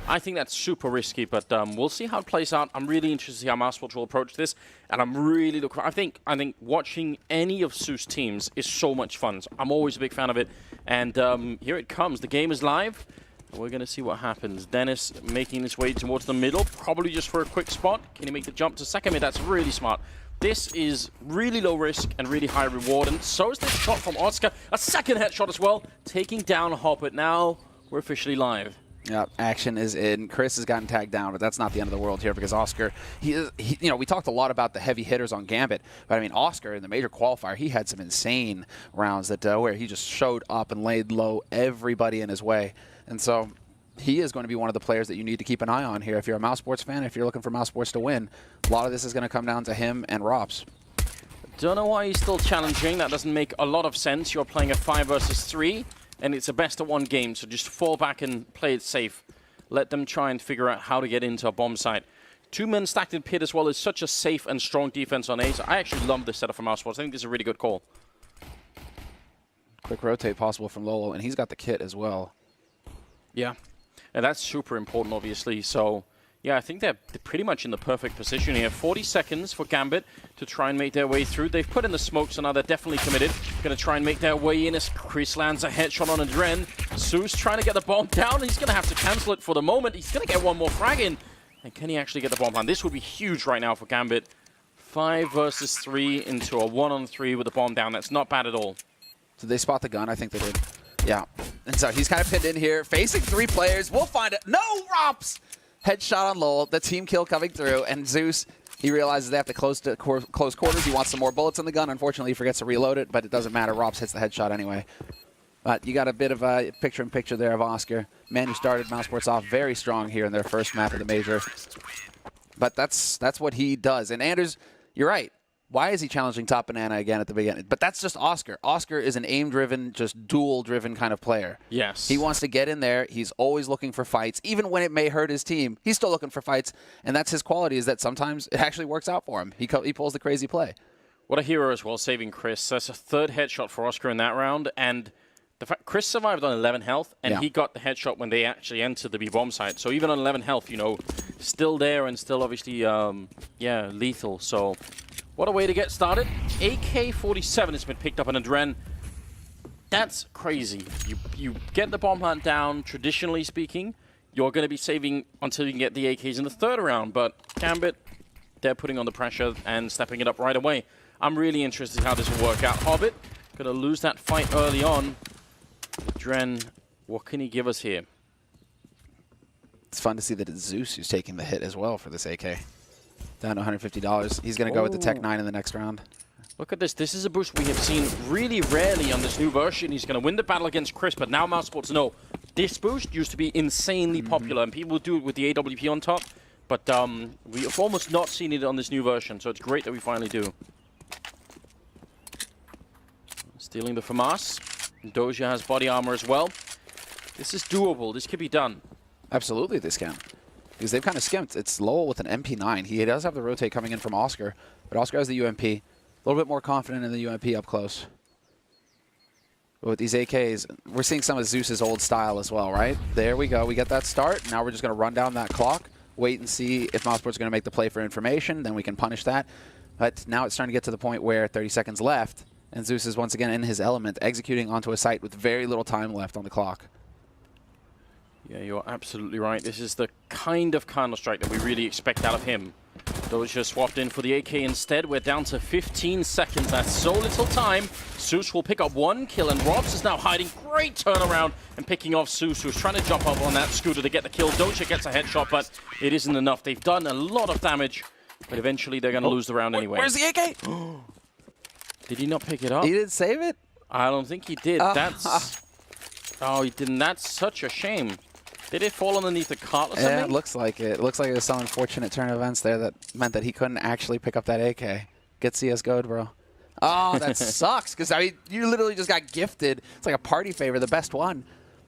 I think that's super risky, but we'll see how it plays out. I'm really interested to see how Mousesports will approach this, and I'm really looking. I think watching any of Zeus teams is so much fun. So I'm always a big fan of it, and here it comes. The game is live. We're going to see what happens. Dennis making his way towards the middle, probably just for a quick spot. Can he make the jump to second mid? That's really smart. This is really low risk and really high reward, and so is this shot from Oscar. A second headshot as well, taking down Hobbit. Now we're officially live. Yeah, action is in. Chris has gotten tagged down, but that's not the end of the world here because Oscar, you know, we talked a lot about the heavy hitters on Gambit, but I mean, Oscar in the major qualifier, he had some insane rounds that where he just showed up and laid low everybody in his way. And so he is going to be one of the players that you need to keep an eye on here. If you're a Mousesports fan, if you're looking for Mousesports to win, a lot of this is going to come down to him and Rops. Don't know why he's still challenging. That doesn't make a lot of sense. You're playing a 5 versus 3. And it's a best-of-1 game, so just fall back and play it safe. Let them try and figure out how to get into a bomb site. 2 men stacked in pit as well is such a safe and strong defense on Ace. I actually love this setup from Mousesports. I think this is a really good call. Quick rotate possible from Lolo, and he's got the kit as well. Yeah, and that's super important, obviously. So, yeah, I think they're pretty much in the perfect position here. 40 seconds for Gambit to try and make their way through. They've put in the smoke, so now they're definitely committed. Going to try and make their way in as Chris lands a headshot on Adren. Zeus trying to get the bomb down. He's going to have to cancel it for the moment. He's going to get one more frag in. And can he actually get the bomb down? This would be huge right now for Gambit. 5 versus 3 into a 1-on-3 with the bomb down. That's not bad at all. Did they spot the gun? I think they did. Yeah. And so he's kind of pinned in here, facing 3 players. We'll find it. No, Rops! Headshot on Lowell, the team kill coming through, and Zeus, he realizes they have to close quarters. He wants some more bullets in the gun. Unfortunately, he forgets to reload it, but it doesn't matter. Rops hits the headshot anyway. But you got a bit of a picture-in-picture there of Oscar. Man who started Mousesports off very strong here in their first map of the major. But that's what he does. And Anders, you're right. Why is he challenging Top Banana again at the beginning? But that's just Oscar. Oscar is an aim-driven, just duel-driven kind of player. Yes. He wants to get in there. He's always looking for fights. Even when it may hurt his team, he's still looking for fights. And that's his quality, is that sometimes it actually works out for him. He pulls the crazy play. What a hero as well, saving Chris. That's a 3rd headshot for Oscar in that round. And the fact Chris survived on 11 health, and he got the headshot when they actually entered the B-bomb site. So even on 11 health, you know, still there and still obviously, yeah, lethal. So what a way to get started. AK-47 has been picked up on Adren. That's crazy. You get the bomb hunt down, traditionally speaking, you're going to be saving until you can get the AKs in the 3rd round. But Gambit, they're putting on the pressure and stepping it up right away. I'm really interested in how this will work out. Hobbit, going to lose that fight early on. Adren, what can he give us here? It's fun to see that it's Zeus who's taking the hit as well for this AK. Down to $150. He's going to go with the Tech 9 in the next round. Look at this. This is a boost we have seen really rarely on this new version. He's going to win the battle against Chris, but now Mousesports know this boost used to be insanely popular, and people would do it with the AWP on top, but we've almost not seen it on this new version, so it's great that we finally do. Stealing the FAMAS. Doja has body armor as well. This is doable. This could be done. Absolutely, this can. Because they've kind of skimped. It's Lowell with an MP9. He does have the rotate coming in from Oscar, but Oscar has the UMP. A little bit more confident in the UMP up close. But with these AKs, we're seeing some of Zeus's old style as well, right? There we go. We get that start. Now we're just going to run down that clock, wait and see if Mousesports are going to make the play for information. Then we can punish that. But now it's starting to get to the point where 30 seconds left, and Zeus is once again in his element, executing onto a site with very little time left on the clock. Yeah, you're absolutely right. This is the kind of Counter-Strike that we really expect out of him. Doja swapped in for the AK instead. We're down to 15 seconds. That's so little time. Zeus will pick up 1 kill, and Robs is now hiding. Great turnaround and picking off Zeus, who's trying to jump up on that scooter to get the kill. Doja gets a headshot, but it isn't enough. They've done a lot of damage, but eventually they're going to lose the round anyway. Where's the AK? Did he not pick it up? He didn't save it? I don't think he did. That's... Oh, he didn't. That's such a shame. Did it fall underneath the cart or something? Yeah, it looks like it. It looks like there's some unfortunate turn of events there that meant that he couldn't actually pick up that AK. Get CSGO'd, bro. Oh, that sucks. Because, I mean, you literally just got gifted. It's like a party favor, the best one.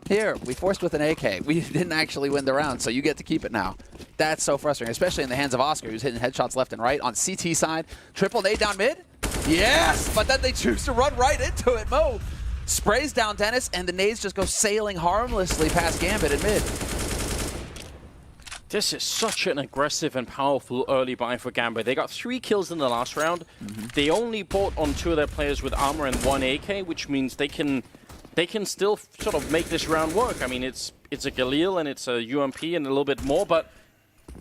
Here, we forced with an AK. We didn't actually win the round, so you get to keep it now. That's so frustrating, especially in the hands of Oscar, who's hitting headshots left and right. On CT side, triple nade down mid. Yes, but then they choose to run right into it. Mo sprays down Dennis, and the nades just go sailing harmlessly past Gambit in mid. This is such an aggressive and powerful early buy for Gambit. They got 3 kills in the last round. They only bought on 2 of their players with armor and 1 AK, which means they can still sort of make this round work. I mean, it's a Galil and it's a UMP and a little bit more, but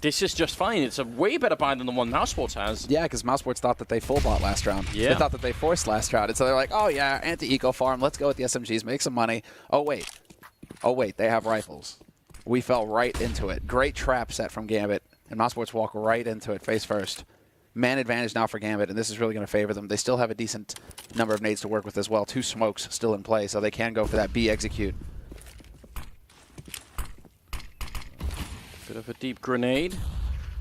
this is just fine. It's a way better buy than the one Mousesports has. Yeah, because Mousesports thought that they full bought last round. Yeah. They thought that they forced last round. And so they're like, oh yeah, anti-eco farm, let's go with the SMGs, make some money. Oh wait, they have rifles. We fell right into it. Great trap set from Gambit, and Mousesports walk right into it face first. Man advantage now for Gambit, and this is really going to favor them. They still have a decent number of nades to work with as well. 2 smokes still in play, so they can go for that B execute. Bit of a deep grenade.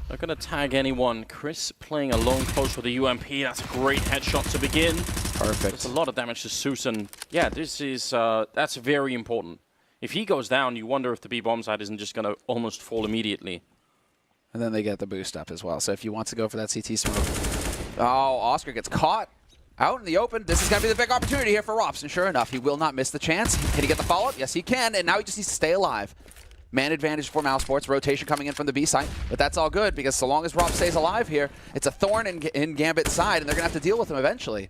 Not going to tag anyone. Chris playing alone close with the UMP. That's a great headshot to begin. Perfect. It's a lot of damage to Zeus, and yeah, this is that's very important. If he goes down, you wonder if the B bomb side isn't just going to almost fall immediately. And then they get the boost up as well. So if you want to go for that CT smoke. Oh, Oscar gets caught out in the open. This is going to be the big opportunity here for Rops. And sure enough, he will not miss the chance. Can he get the follow-up? Yes, he can. And now he just needs to stay alive. Man advantage for Mousesports. Rotation coming in from the B side. But that's all good because so long as Rops stays alive here, it's a thorn in Gambit's side, and they're going to have to deal with him eventually.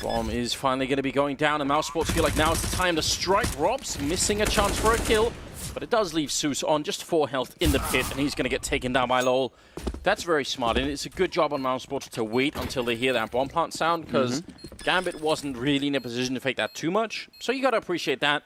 Bomb is finally going to be going down, and Mousesports feel like now is the time to strike. Robs missing a chance for a kill, but it does leave Zeus on just 4 health in the pit, and he's going to get taken down by LOL. That's very smart, and it's a good job on Mousesports to wait until they hear that bomb plant sound, because Gambit wasn't really in a position to fake that too much, so you got to appreciate that.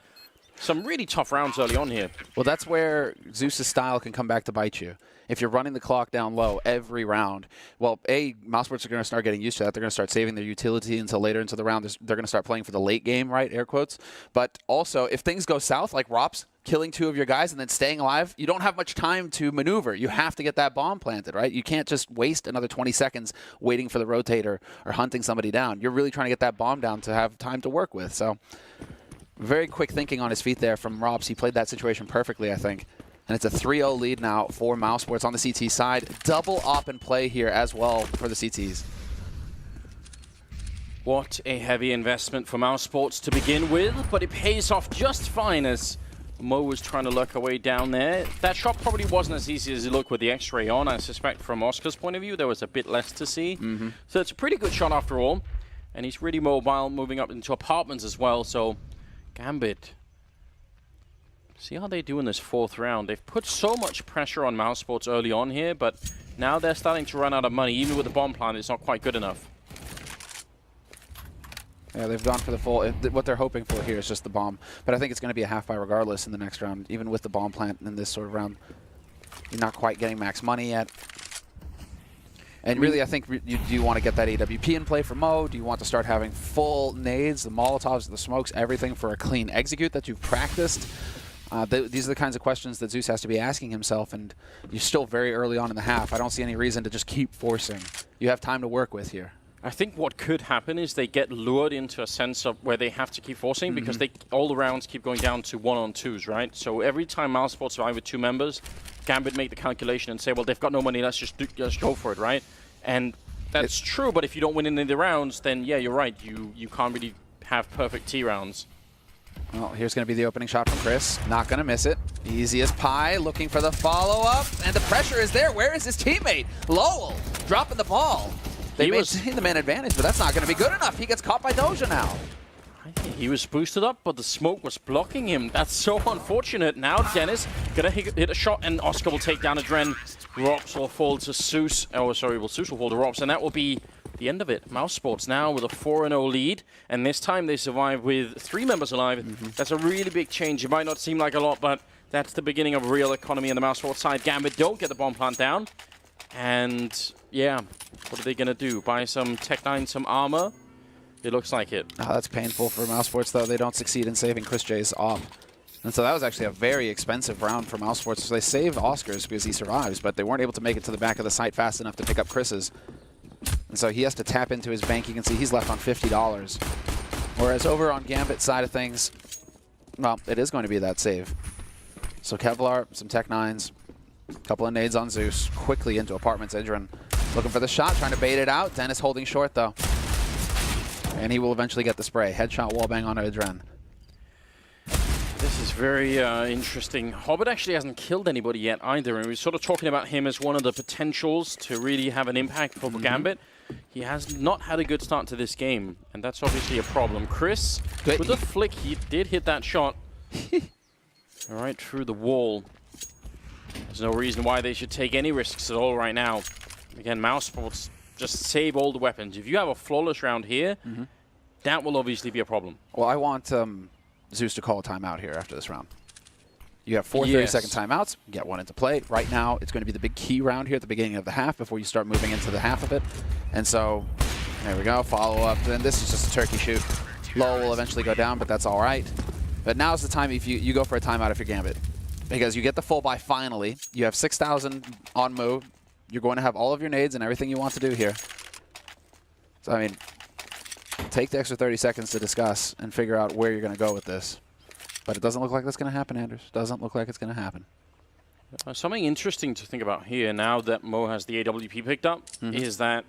Some really tough rounds early on here. Well, that's where Zeus's style can come back to bite you. If you're running the clock down low every round, well, Mousesports are going to start getting used to that. They're going to start saving their utility until later into the round. They're going to start playing for the late game, right? Air quotes. But also, if things go south, like Rops killing 2 of your guys and then staying alive, you don't have much time to maneuver. You have to get that bomb planted, right? You can't just waste another 20 seconds waiting for the rotator or hunting somebody down. You're really trying to get that bomb down to have time to work with. So very quick thinking on his feet there from Rops. He played that situation perfectly, I think. And it's a 3-0 lead now for Mousesports on the CT side. Double op in play here as well for the CTs. What a heavy investment for Mousesports to begin with, but it pays off just fine as Mo was trying to lurk away down there. That shot probably wasn't as easy as it looked with the X-ray on. I suspect from Oscar's point of view, there was a bit less to see. So it's a pretty good shot after all. And he's really mobile, moving up into apartments as well. So Gambit, see how they do in this 4th round. They've put so much pressure on Mousesports early on here, but now they're starting to run out of money. Even with the bomb plant, it's not quite good enough. Yeah, they've gone for the full. What they're hoping for here is just the bomb. But I think it's going to be a half buy regardless in the next round. Even with the bomb plant in this sort of round, you're not quite getting max money yet. And really, I think do you want to get that AWP in play for Mo? Do you want to start having full nades, the Molotovs, the smokes, everything for a clean execute that you've practiced? These are the kinds of questions that Zeus has to be asking himself, and you're still very early on in the half. I don't see any reason to just keep forcing. You have time to work with here. I think what could happen is they get lured into a sense of where they have to keep forcing because all the rounds keep going down to 1-on-2s, right? So every time Mousesports survive with 2 members, Gambit make the calculation and say, well, they've got no money, let's just go for it, right? And that's true, but if you don't win any of the rounds, then yeah, you're right. You can't really have perfect T rounds. Well, here's going to be the opening shot from Chris. Not going to miss it. Easy as pie, looking for the follow-up, and the pressure is there. Where is his teammate? Lowell dropping the ball. They maintain the man advantage, but that's not going to be good enough. He gets caught by Doja now. He was boosted up, but the smoke was blocking him. That's so unfortunate. Now Dennis gonna hit a shot, and Oscar will take down Adren. Rops will fall to Zeus. Oh, sorry, Zeus will fall to Rops, and that will be the end of it. Mousesports now with a 4-0 lead, and this time they survive with 3 members alive. That's a really big change. It might not seem like a lot, but that's the beginning of real economy on the Mousesports side. Gambit don't get the bomb plant down, and yeah, what are they gonna do? Buy some Tech-9, some armor? It looks like it. Oh, that's painful for Mousesports, though. They don't succeed in saving Chris J's op. And so that was actually a very expensive round for Mousesports. So they save Oscar's because he survives, but they weren't able to make it to the back of the site fast enough to pick up Chris's. And so he has to tap into his bank. You can see he's left on $50. Whereas over on Gambit's side of things, well, it is going to be that save. So Kevlar, some Tech-9s, a couple of nades on Zeus, quickly into apartments. Adren looking for the shot, trying to bait it out. Dennis holding short, though. And he will eventually get the spray. Headshot wallbang on Adren. This This is very interesting. Hobbit actually hasn't killed anybody yet either, and we're sort of talking about him as one of the potentials to really have an impact for Gambit. He has not had a good start to this game, and that's obviously a problem. Chris, with the flick, he did hit that shot right through the wall. There's no reason why they should take any risks at all right now. Again, Mousesports, just save all the weapons. If you have a flawless round here, that will obviously be a problem. Well, I want Zeus to call a timeout here after this round. You have 4 30-second timeouts. Get one into play. Right now, it's going to be the big key round here at the beginning of the half before you start moving into the half of it. And so, there we go. Follow up. Then this is just a turkey shoot. Low will eventually go down, but that's all right. But now's the time if you go for a timeout if you're Gambit. Because you get the full buy finally. You have 6,000 on move. You're going to have all of your nades and everything you want to do here. So, I mean, take the extra 30 seconds to discuss and figure out where you're going to go with this. But it doesn't look like that's going to happen, Anders. Doesn't look like it's going to happen. Something interesting to think about here, now that Mo has the AWP picked up, is that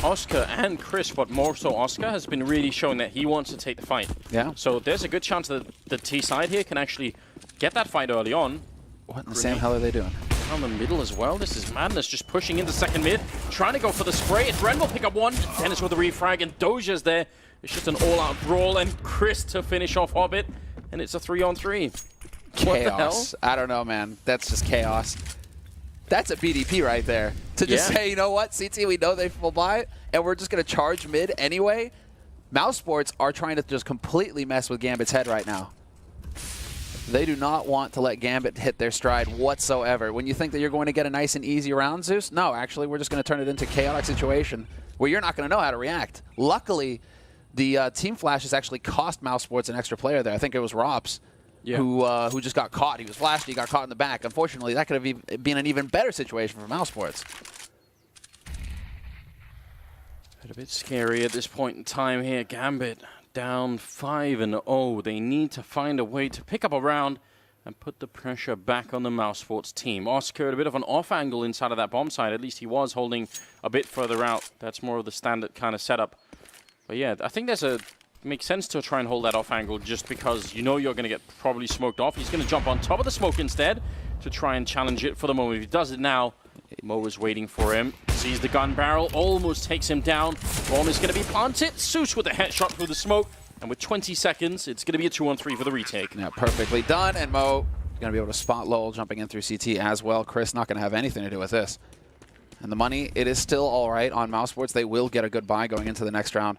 Oscar and Chris, but more so Oscar, has been really showing that he wants to take the fight. Yeah. So there's a good chance that the T side here can actually get that fight early on. What in the same hell are they doing? Down the middle as well. This is madness, just pushing into second mid, trying to go for the spray. Ren will pick up one. Dennis with the refrag, and Doja's there. It's just an all-out brawl, and Chris to finish off Hobbit. And it's a 3-on-3. Chaos. What the hell? I don't know, man. That's just chaos. That's a BDP right there. To just say, you know what, CT, we know they full buy, and we're just going to charge mid anyway. Mousesports are trying to just completely mess with Gambit's head right now. They do not want to let Gambit hit their stride whatsoever. When you think that you're going to get a nice and easy round, Zeus, no, actually, we're just going to turn it into a chaotic situation where you're not going to know how to react. Luckily, the team flashes actually cost Mousesports an extra player there. I think it was Rops who just got caught. He was flashed, he got caught in the back. Unfortunately, that could have been an even better situation for Mousesports. A bit scary at this point in time here. Gambit down 5-0. They need to find a way to pick up a round and put the pressure back on the Mousesports team. Oscar at a bit of an off angle inside of that bomb site. At least he was holding a bit further out. That's more of the standard kind of setup. But yeah, I think makes sense to try and hold that off angle just because you know you're going to get probably smoked off. He's going to jump on top of the smoke instead to try and challenge it for the moment. If he does it now, Mo is waiting for him. Sees the gun barrel, almost takes him down. Bomb is going to be planted. Zeus with a headshot through the smoke. And with 20 seconds, it's going to be a 2-on-3 for the retake. Yeah, perfectly done. And Mo going to be able to spot Lowell jumping in through CT as well. Chris not going to have anything to do with this. And the money, it is still all right on Mousesports. They will get a good buy going into the next round.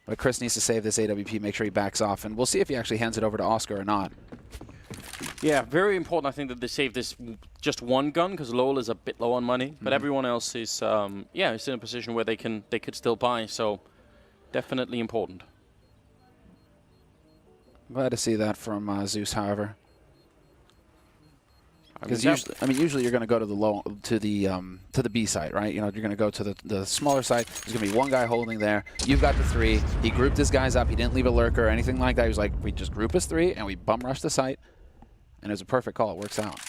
But Chris needs to save this AWP, make sure he backs off. And we'll see if he actually hands it over to Oscar or not. Yeah, very important, I think, that they save this just one gun, because Lowell is a bit low on money. But everyone else is, is in a position where they could still buy. So definitely important. Glad to see that from Zeus, however. Because usually you're going to go to the B site, right? You know, you're going to go to the smaller site. There's going to be one guy holding there. You've got the 3. He grouped his guys up. He didn't leave a lurker or anything like that. He was like, we just group as 3 and we bum rush the site, and it was a perfect call. It works out.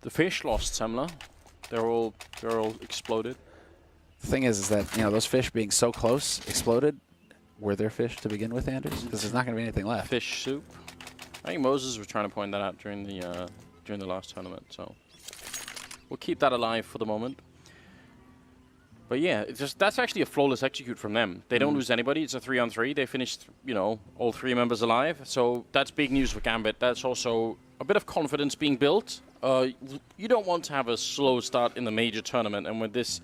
The fish lost Semler. They're all exploded. The thing is that those fish being so close exploded. Were there fish to begin with, Anders? Because there's not going to be anything left. Fish soup. I think Moses was trying to point that out during the last tournament, so we'll keep that alive for the moment. But yeah, that's actually a flawless execute from them. They don't lose anybody. It's a 3-on-3. They finished, all 3 members alive. So that's big news for Gambit. That's also a bit of confidence being built. You don't want to have a slow start in the major tournament, and with this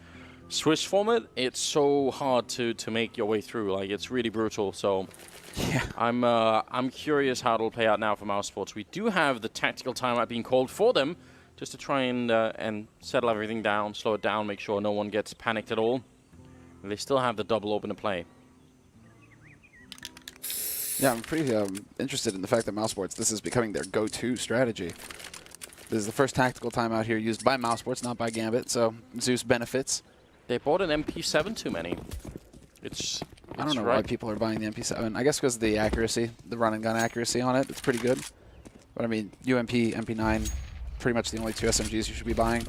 Swiss format, it's so hard to make your way through. Like, it's really brutal. So yeah, I'm curious how it'll play out now for Mousesports. We do have the tactical timeout being called for them, just to try and settle everything down, slow it down, make sure no one gets panicked at all. And they still have the double open to play. Yeah, I'm pretty interested in the fact that Mousesports, this is becoming their go-to strategy. This is the first tactical timeout here used by Mousesports, not by Gambit, so Zeus benefits. They bought an MP7 too many. I don't know why people are buying the MP7. I guess because of the accuracy, the run-and-gun accuracy on it. It's pretty good. But I mean, UMP, MP9, pretty much the only 2 SMGs you should be buying.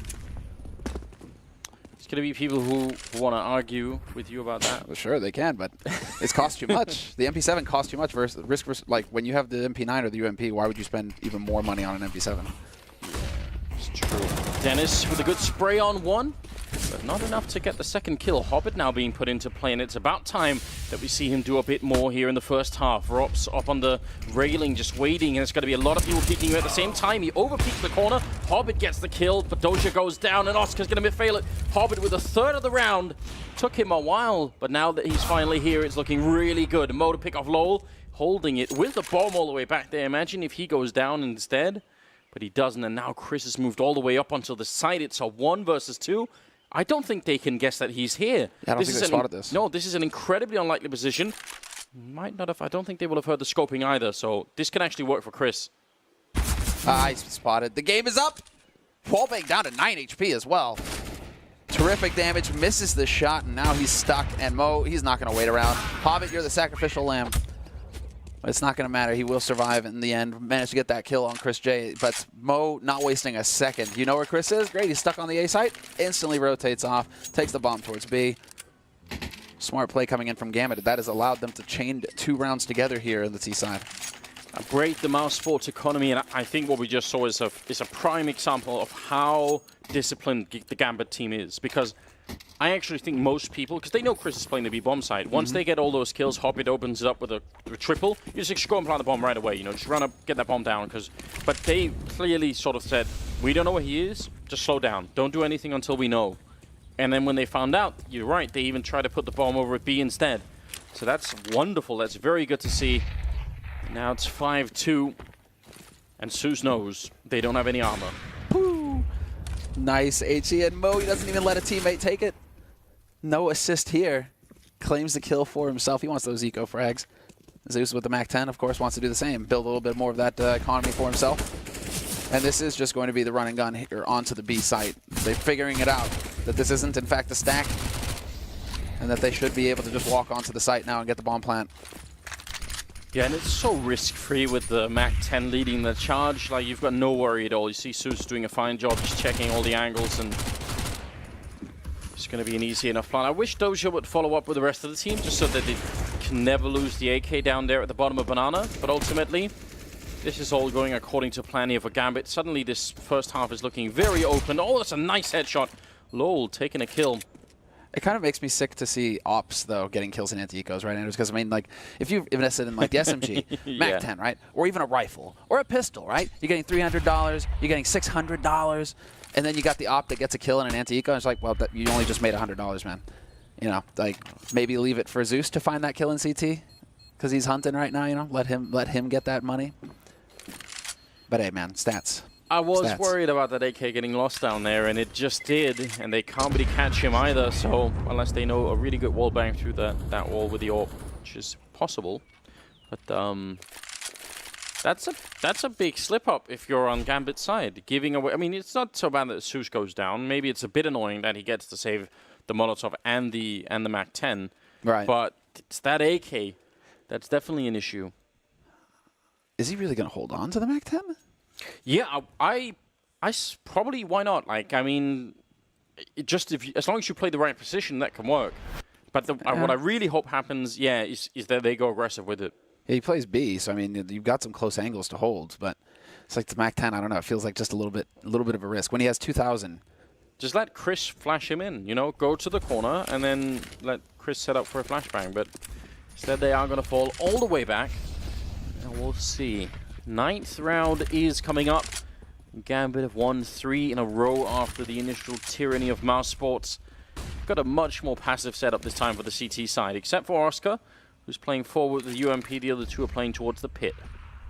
going to be people who want to argue with you about that. Well, sure, they can, but it's cost too much. The MP7 costs too much versus risk. Like when you have the MP9 or the UMP, why would you spend even more money on an MP7? It's true. Dennis with a good spray on one, but not enough to get the second kill. Hobbit now being put into play, and it's about time that we see him do a bit more here in the first half. Rops up on the railing, just waiting, and there's going to be a lot of people peeking him at the same time. He overpeaks the corner. Hobbit gets the kill, but Doja goes down, and Oscar's going to fail it. Hobbit with a third of the round. Took him a while, but now that he's finally here, it's looking really good. Mo to pick off Lowell, holding it with the bomb all the way back there. Imagine if he goes down instead, but he doesn't, and now Chris has moved all the way up onto the side. It's a 1 versus 2. I don't think they can guess that he's here. Yeah, I don't think they spotted this. No, this is an incredibly unlikely position. Might not have. I don't think they will have heard the scoping either, so this can actually work for Chris. He's spotted. The game is up. Wallbang down to 9 HP as well. Terrific damage, misses the shot, and now he's stuck. And Mo, he's not going to wait around. Hobbit, you're the sacrificial lamb. But it's not going to matter. He will survive in the end. Managed to get that kill on Chris J. But Mo not wasting a second. You know where Chris is? Great. He's stuck on the A site. Instantly rotates off. Takes the bomb towards B. Smart play coming in from Gambit. That has allowed them to chain 2 rounds together here in the T side. Great, the Mousesports economy, and I think what we just saw is a prime example of how disciplined the Gambit team is. Because I actually think most people, because they know Chris is playing the B-bomb side, once they get all those kills, Hobbit opens it up with a triple, you just go and plant the bomb right away, you know, just run up, get that bomb down. But they clearly sort of said, we don't know where he is, just slow down. Don't do anything until we know. And then when they found out, you're right, they even tried to put the bomb over at B instead. So that's wonderful, that's very good to see. Now it's 5-2, and Zeus knows they don't have any armor. Woo. Nice HE, and Mo, he doesn't even let a teammate take it. No assist here. Claims the kill for himself. He wants those eco frags. Zeus with the MAC-10, of course, wants to do the same. Build a little bit more of that economy for himself. And this is just going to be the run and gun here onto the B site. They're figuring it out, that this isn't, in fact, a stack, and that they should be able to just walk onto the site now and get the bomb plant. Yeah, and it's so risk-free with the MAC-10 leading the charge. Like, you've got no worry at all. You see Zeus doing a fine job just checking all the angles, and it's going to be an easy enough plan. I wish Doja would follow up with the rest of the team just so that they can never lose the AK down there at the bottom of Banana. But ultimately, this is all going according to plan here for Gambit. Suddenly, this first half is looking very open. Oh, that's a nice headshot. Lowell taking a kill. It kind of makes me sick to see ops, though, getting kills in anti-ecos, right, Anders? Because, I mean, like, if you've invested in, like, the SMG, yeah. MAC-10, right? Or even a rifle, or a pistol, right? You're getting $300, you're getting $600, and then you got the op that gets a kill in an anti-eco, and it's like, well, you only just made $100, man. You know, like, maybe leave it for Zeus to find that kill in CT, because he's hunting right now, you know? Let him get that money. But, hey, man, stats. I was worried about that AK getting lost down there, and it just did, and they can't really catch him either, so unless they know a really good wall bang through that wall with the AWP, which is possible. But that's a big slip-up if you're on Gambit's side. Giving away, I mean, it's not so bad that Zeus goes down. Maybe it's a bit annoying that he gets to save the Molotov and the MAC-10. Right. But it's that AK that's definitely an issue. Is he really going to hold on to the MAC-10? Yeah, I probably, why not? Like, I mean, as long as you play the right position, that can work. But what I really hope happens, yeah, is that they go aggressive with it. Yeah, he plays B, so I mean, you've got some close angles to hold, but it's like the MAC-10. I don't know. It feels like just a little bit of a risk when he has 2,000. Just let Chris flash him in. You know, go to the corner and then let Chris set up for a flashbang. But instead, they are going to fall all the way back, and we'll see. 9th round is coming up. Gambit have won 3 in a row after the initial tyranny of Mousesports. Got a much more passive setup this time for the CT side, except for Oscar, who's playing forward with the UMP. The other two are playing towards the pit.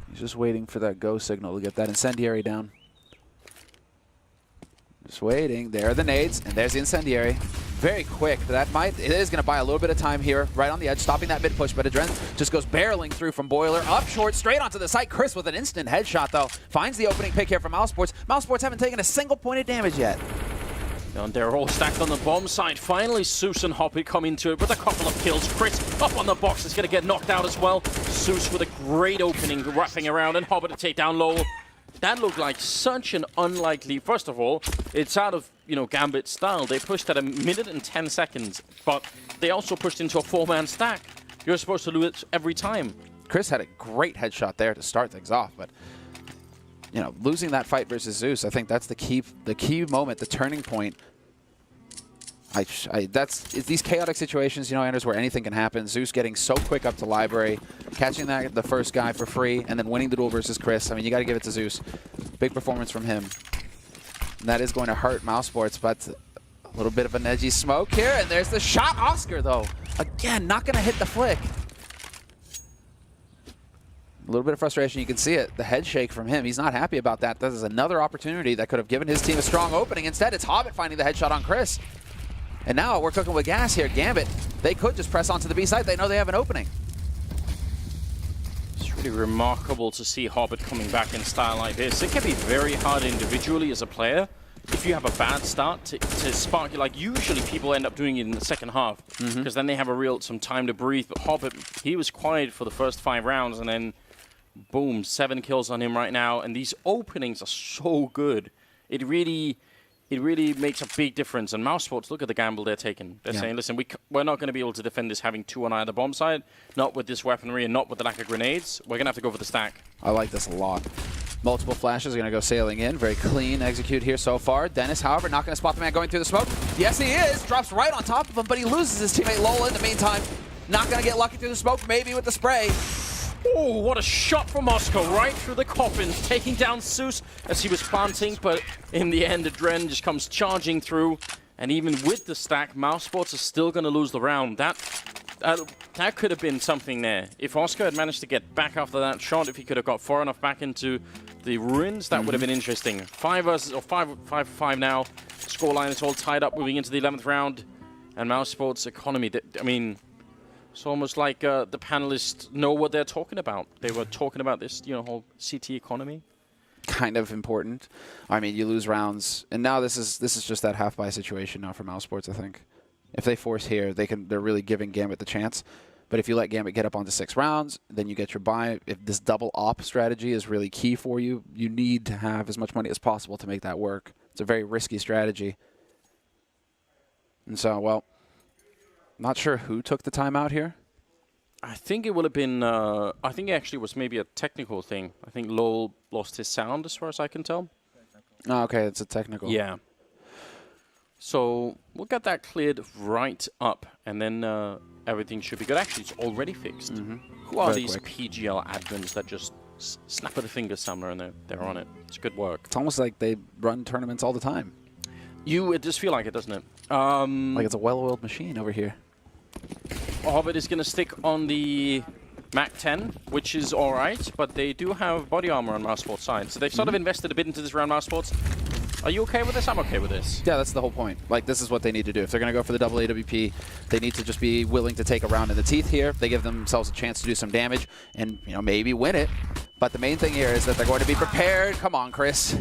He's just waiting for that go signal to get that incendiary down. Just waiting. There are the nades, and there's the incendiary. Very quick. It is going to buy a little bit of time here, right on the edge, stopping that mid push. But Adren just goes barreling through from Boiler, up short, straight onto the site. Chris with an instant headshot, though, finds the opening pick here from Mousesports. Mousesports haven't taken a single point of damage yet. And they're all stacked on the bomb side. Finally, Zeus and Hoppy come into it with a couple of kills. Chris up on the box is going to get knocked out as well. Zeus with a great opening, wrapping around, and Hobbit to take down Lowell. That looked like such an unlikely... First of all, it's out of, Gambit's style. They pushed at 1 minute and 10 seconds, but they also pushed into a 4-man stack. You're supposed to lose every time. Chris had a great headshot there to start things off, but losing that fight versus Zeus, I think that's the key moment, the turning point. It's these chaotic situations, Anders, where anything can happen. Zeus getting so quick up to Library, catching the first guy for free, and then winning the duel versus Chris. I mean, you got to give it to Zeus. Big performance from him. And that is going to hurt Mousesports, but a little bit of an edgy smoke here, and there's the shot. Oscar, though, again, not going to hit the flick. A little bit of frustration. You can see it. The head shake from him. He's not happy about that. This is another opportunity that could have given his team a strong opening. Instead, it's Hobbit finding the headshot on Chris. And now we're cooking with gas here. Gambit, they could just press onto the B side. They know they have an opening. It's really remarkable to see Hobbit coming back in style like this. It can be very hard individually as a player if you have a bad start to spark you. Like, usually people end up doing it in the second half because then they have some time to breathe. But Hobbit, he was quiet for the first 5 rounds, and then boom, 7 kills on him right now. And these openings are so good. It really makes a big difference. And Mousesports, look at the gamble they're taking. They're saying, listen, we're not going to be able to defend this having 2 on either bomb side, not with this weaponry and not with the lack of grenades. We're going to have to go for the stack. I like this a lot. Multiple flashes are going to go sailing in. Very clean execute here so far. Dennis, however, not going to spot the man going through the smoke. Yes, he is. Drops right on top of him, but he loses his teammate Lola in the meantime. Not going to get lucky through the smoke, maybe with the spray. Oh, what a shot from Moscow, right through the coffin, taking down Zeus as he was planting, but in the end, Adren just comes charging through, and even with the stack, Mousesports are still going to lose the round. That could have been something there. If Oscar had managed to get back after that shot, if he could have got far enough back into the ruins, that would have been interesting. 5 for 5 now. Scoreline is all tied up moving into the 11th round, and Mousesports economy, I mean... It's almost like the panelists know what they're talking about. They were talking about this, whole CT economy. Kind of important. I mean, you lose rounds, and now this is just that half-buy situation now for Mousesports, I think. If they force here, they're really giving Gambit the chance. But if you let Gambit get up onto 6 rounds, then you get your buy. If this double op strategy is really key for you, you need to have as much money as possible to make that work. It's a very risky strategy. And so, well... Not sure who took the timeout here. I think it would have been, I think it actually was maybe a technical thing. I think Lowell lost his sound as far as I can tell. Oh, okay, it's a technical. Yeah. So we'll get that cleared right up, and then everything should be good. Actually, it's already fixed. Who are these PGL admins that just snap of the fingers somewhere and they're on it? It's good work. It's almost like they run tournaments all the time. It just feel like it, doesn't it? Like it's a well-oiled machine over here. Hobbit is going to stick on the Mac 10, which is all right, but they do have body armor on Mousesports' side. So they've sort of invested a bit into this round, Mousesports. Are you okay with this? I'm okay with this. Yeah, that's the whole point. Like, this is what they need to do. If they're going to go for the double AWP, they need to just be willing to take a round in the teeth here. They give themselves a chance to do some damage and, maybe win it. But the main thing here is that they're going to be prepared. Come on, Chris.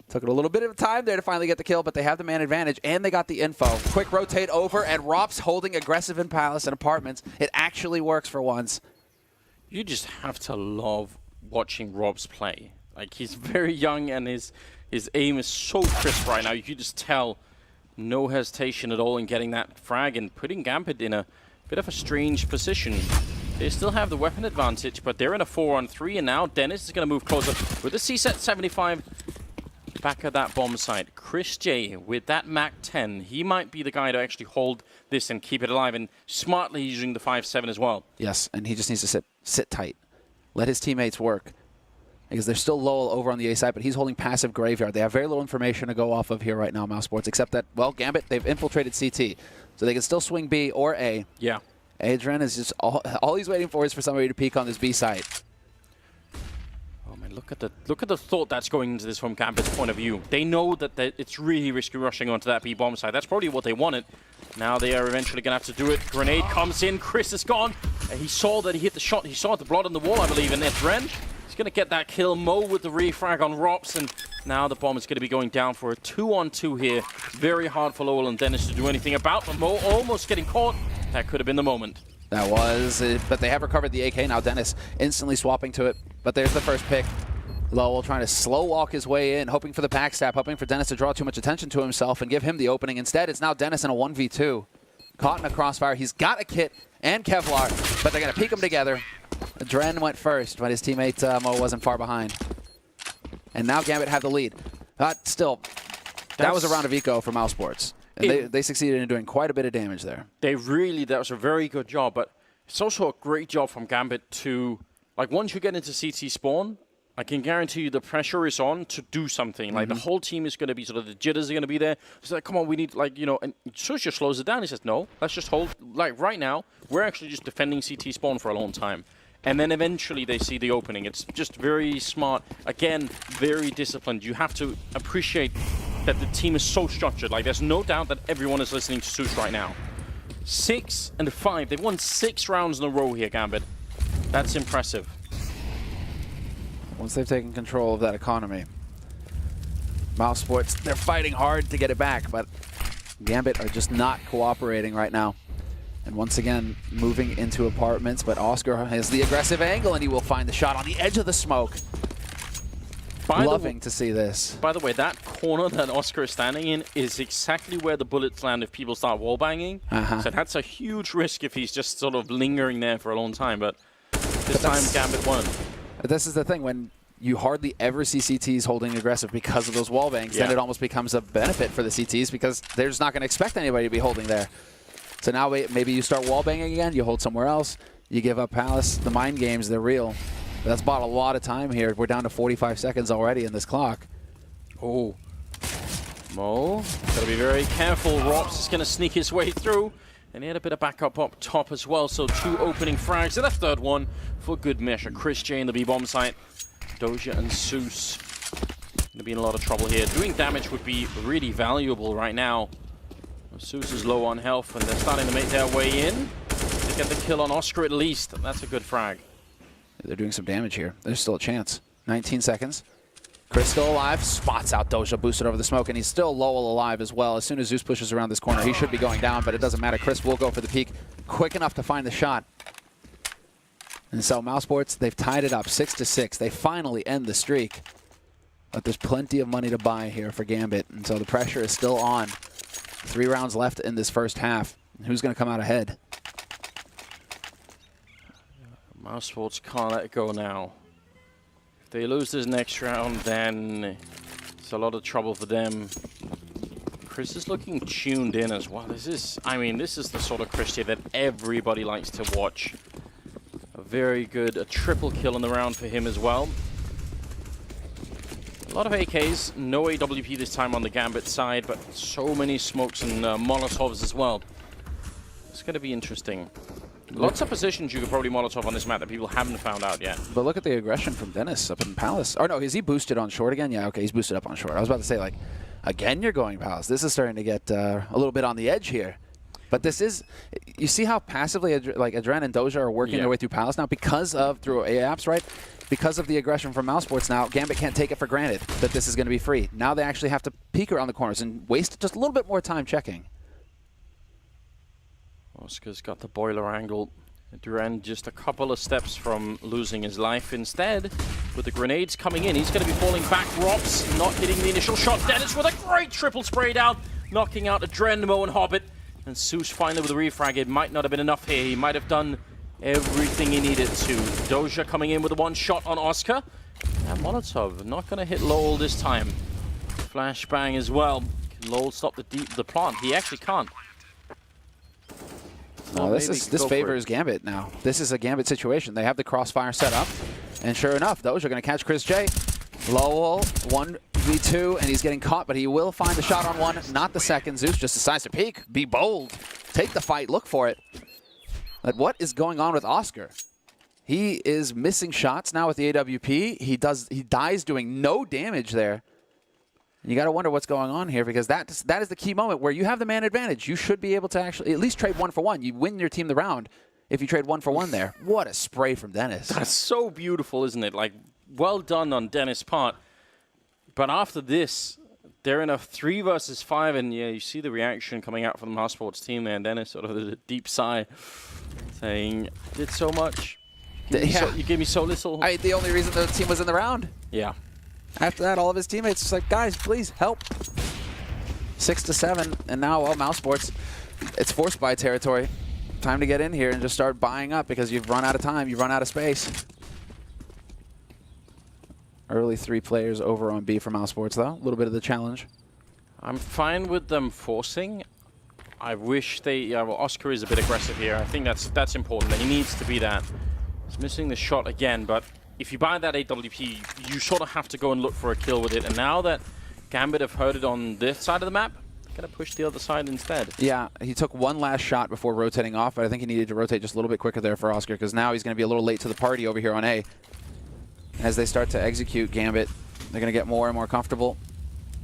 Took it a little bit of time there to finally get the kill, but they have the man advantage, and they got the info. Quick rotate over, and Rops holding aggressive in Palace and Apartments. It actually works for once. You just have to love watching Rops play. Like, he's very young, and his aim is so crisp right now. You can just tell no hesitation at all in getting that frag and putting Gambit in a bit of a strange position. They still have the weapon advantage, but they're in a 4-on-3, and now Dennis is going to move closer with the CSET 75. Back at that bomb site, Chris J with that Mac 10, he might be the guy to actually hold this and keep it alive, and smartly using the 5-7 as well. Yes, and he just needs to sit tight. Let his teammates work. Because they're still low over on the A side, but he's holding passive graveyard. They have very little information to go off of here right now, Mousesports, except that, well, Gambit, they've infiltrated CT. So they can still swing B or A. Yeah. Adrian is just, all he's waiting for is for somebody to peek on this B side. Look at the thought that's going into this from Gambit's point of view. They know that it's really risky rushing onto that B bomb side. That's probably what they wanted. Now they are eventually going to have to do it. Grenade comes in. Chris is gone. He saw that he hit the shot. He saw the blood on the wall, I believe, and it's Ren. He's going to get that kill. Mo with the refrag on Rops, and now the bomb is going to be going down for a 2-on-2 here. Very hard for Lowell and Dennis to do anything about, but Mo almost getting caught. That could have been the moment. That was it, but they have recovered the AK. Now Dennis instantly swapping to it, but there's the first pick. Lowell trying to slow walk his way in, hoping for the backstab, hoping for Dennis to draw too much attention to himself and give him the opening. Instead, it's now Dennis in a 1v2. Caught in a crossfire. He's got a kit and Kevlar, but they're going to peek them together. Dren went first, but his teammate Mo wasn't far behind. And now Gambit have the lead. Still, that was a round of eco for Mousesports. And they succeeded in doing quite a bit of damage there. That was a very good job, but it's also a great job from Gambit to, like, once you get into CT spawn, I can guarantee you the pressure is on to do something. Like, the whole team is going to be sort of, the jitters are going to be there. It's like, come on, we need, like, you know, and Susha slows it down. He says, no, let's just hold, like, right now, we're actually just defending CT spawn for a long time. And then eventually they see the opening. It's just very smart. Again, very disciplined. You have to appreciate that the team is so structured. Like, there's no doubt that everyone is listening to Zeus right now. 6 and 5. They've won 6 rounds in a row here, Gambit. That's impressive. Once they've taken control of that economy, Mousesports, they're fighting hard to get it back, but Gambit are just not cooperating right now. And once again, moving into apartments, but Oscar has the aggressive angle, and he will find the shot on the edge of the smoke. Loving to see this. By the way, that corner that Oscar is standing in is exactly where the bullets land if people start wallbanging. So that's a huge risk if he's just sort of lingering there for a long time, but this time Gambit won. This is the thing, when you hardly ever see CTs holding aggressive because of those wallbangs, then it almost becomes a benefit for the CTs because they're just not going to expect anybody to be holding there. So now maybe you start wallbanging again, you hold somewhere else, you give up Palace. The mind games, they're real. But that's bought a lot of time here. We're down to 45 seconds already in this clock. Oh. Mo, got to be very careful. Rops is going to sneak his way through. And he had a bit of backup up top as well. So 2 opening frags. And a third one for good measure. Chris J in the B-bomb site. Doja and Zeus going to be in a lot of trouble here. Doing damage would be really valuable right now. Zeus is low on health, and they're starting to make their way in to get the kill on Oscar at least. That's a good frag. They're doing some damage here. There's still a chance. 19 seconds. Chris still alive. Spots out Doja, boosted over the smoke, and he's still Lowell alive as well. As soon as Zeus pushes around this corner, he should be going down, but it doesn't matter. Chris will go for the peek quick enough to find the shot. And so Mousesports, they've tied it up 6-6. They finally end the streak. But there's plenty of money to buy here for Gambit, and so the pressure is still on. 3 rounds left in this first half. Who's going to come out ahead? Mousesports can't let it go now. If they lose this next round, then it's a lot of trouble for them. Chris is looking tuned in as well. This is, I mean, this is the sort of Chris here that everybody likes to watch. A very good, a triple kill in the round for him as well. A lot of AKs, no AWP this time on the Gambit side, but so many smokes and Molotovs as well. It's going to be interesting. Lots of positions you could probably Molotov on this map that people haven't found out yet. But look at the aggression from Dennis up in Palace. Or no, is he boosted on short again? Yeah, okay, he's boosted up on short. I was about to say, like, again, you're going Palace. This is starting to get a little bit on the edge here. But this is, you see how passively like Adren and Doja are working their way through Palace now because of, through AAPs, right? Because of the aggression from Mousesports now, Gambit can't take it for granted that this is going to be free. Now they actually have to peek around the corners and waste just a little bit more time checking. Oscar's got the boiler angle. Duran just a couple of steps from losing his life. Instead, with the grenades coming in, he's going to be falling back. Rops not hitting the initial shot. Dennis with a great triple spray down, knocking out Adren, Mo, and Hobbit. And Zeus finally with a refrag. It might not have been enough here. He might have done everything he needed to. Doja coming in with a 1 shot on Oscar. And Molotov not going to hit Lowell this time. Flashbang as well. Can Lowell stop the plant? He actually can't. No, this favors Gambit now. This is a Gambit situation. They have the crossfire set up. And sure enough, Doja are going to catch Chris J. Lowell, 1v2, and he's getting caught, but he will find the shot on 1, not the second. Zeus just decides to peek, be bold, take the fight, look for it. But what is going on with Oscar? He is missing shots now with the AWP. He dies doing no damage there. You got to wonder what's going on here because that is the key moment where you have the man advantage. You should be able to actually at least trade 1 for 1. You win your team the round if you trade 1 for 1 there. What a spray from Dennis. That's so beautiful, isn't it? Like, well done on Dennis' part. But after this, they're in a 3 versus 5, and yeah, you see the reaction coming out from the Mousesports team there. And Dennis sort of a deep sigh, saying, "Did so much." You gave me so little. The only reason the team was in the round. Yeah. After that, all of his teammates was like, guys, please help. 6-7, and now, well, Mousesports, it's forced buy territory. Time to get in here and just start buying up because you've run out of time, you've run out of space. Early 3 players over on B for Mousesports, though. A little bit of the challenge. I'm fine with them forcing. I wish they... well, Oscar is a bit aggressive here. I think that's important. He needs to be that. He's missing the shot again, but if you buy that AWP, you sort of have to go and look for a kill with it. And now that Gambit have heard it on this side of the map, they're going to push the other side instead. Yeah, he took one last shot before rotating off, but I think he needed to rotate just a little bit quicker there for Oscar, because now he's going to be a little late to the party over here on A. As they start to execute Gambit, they're going to get more and more comfortable.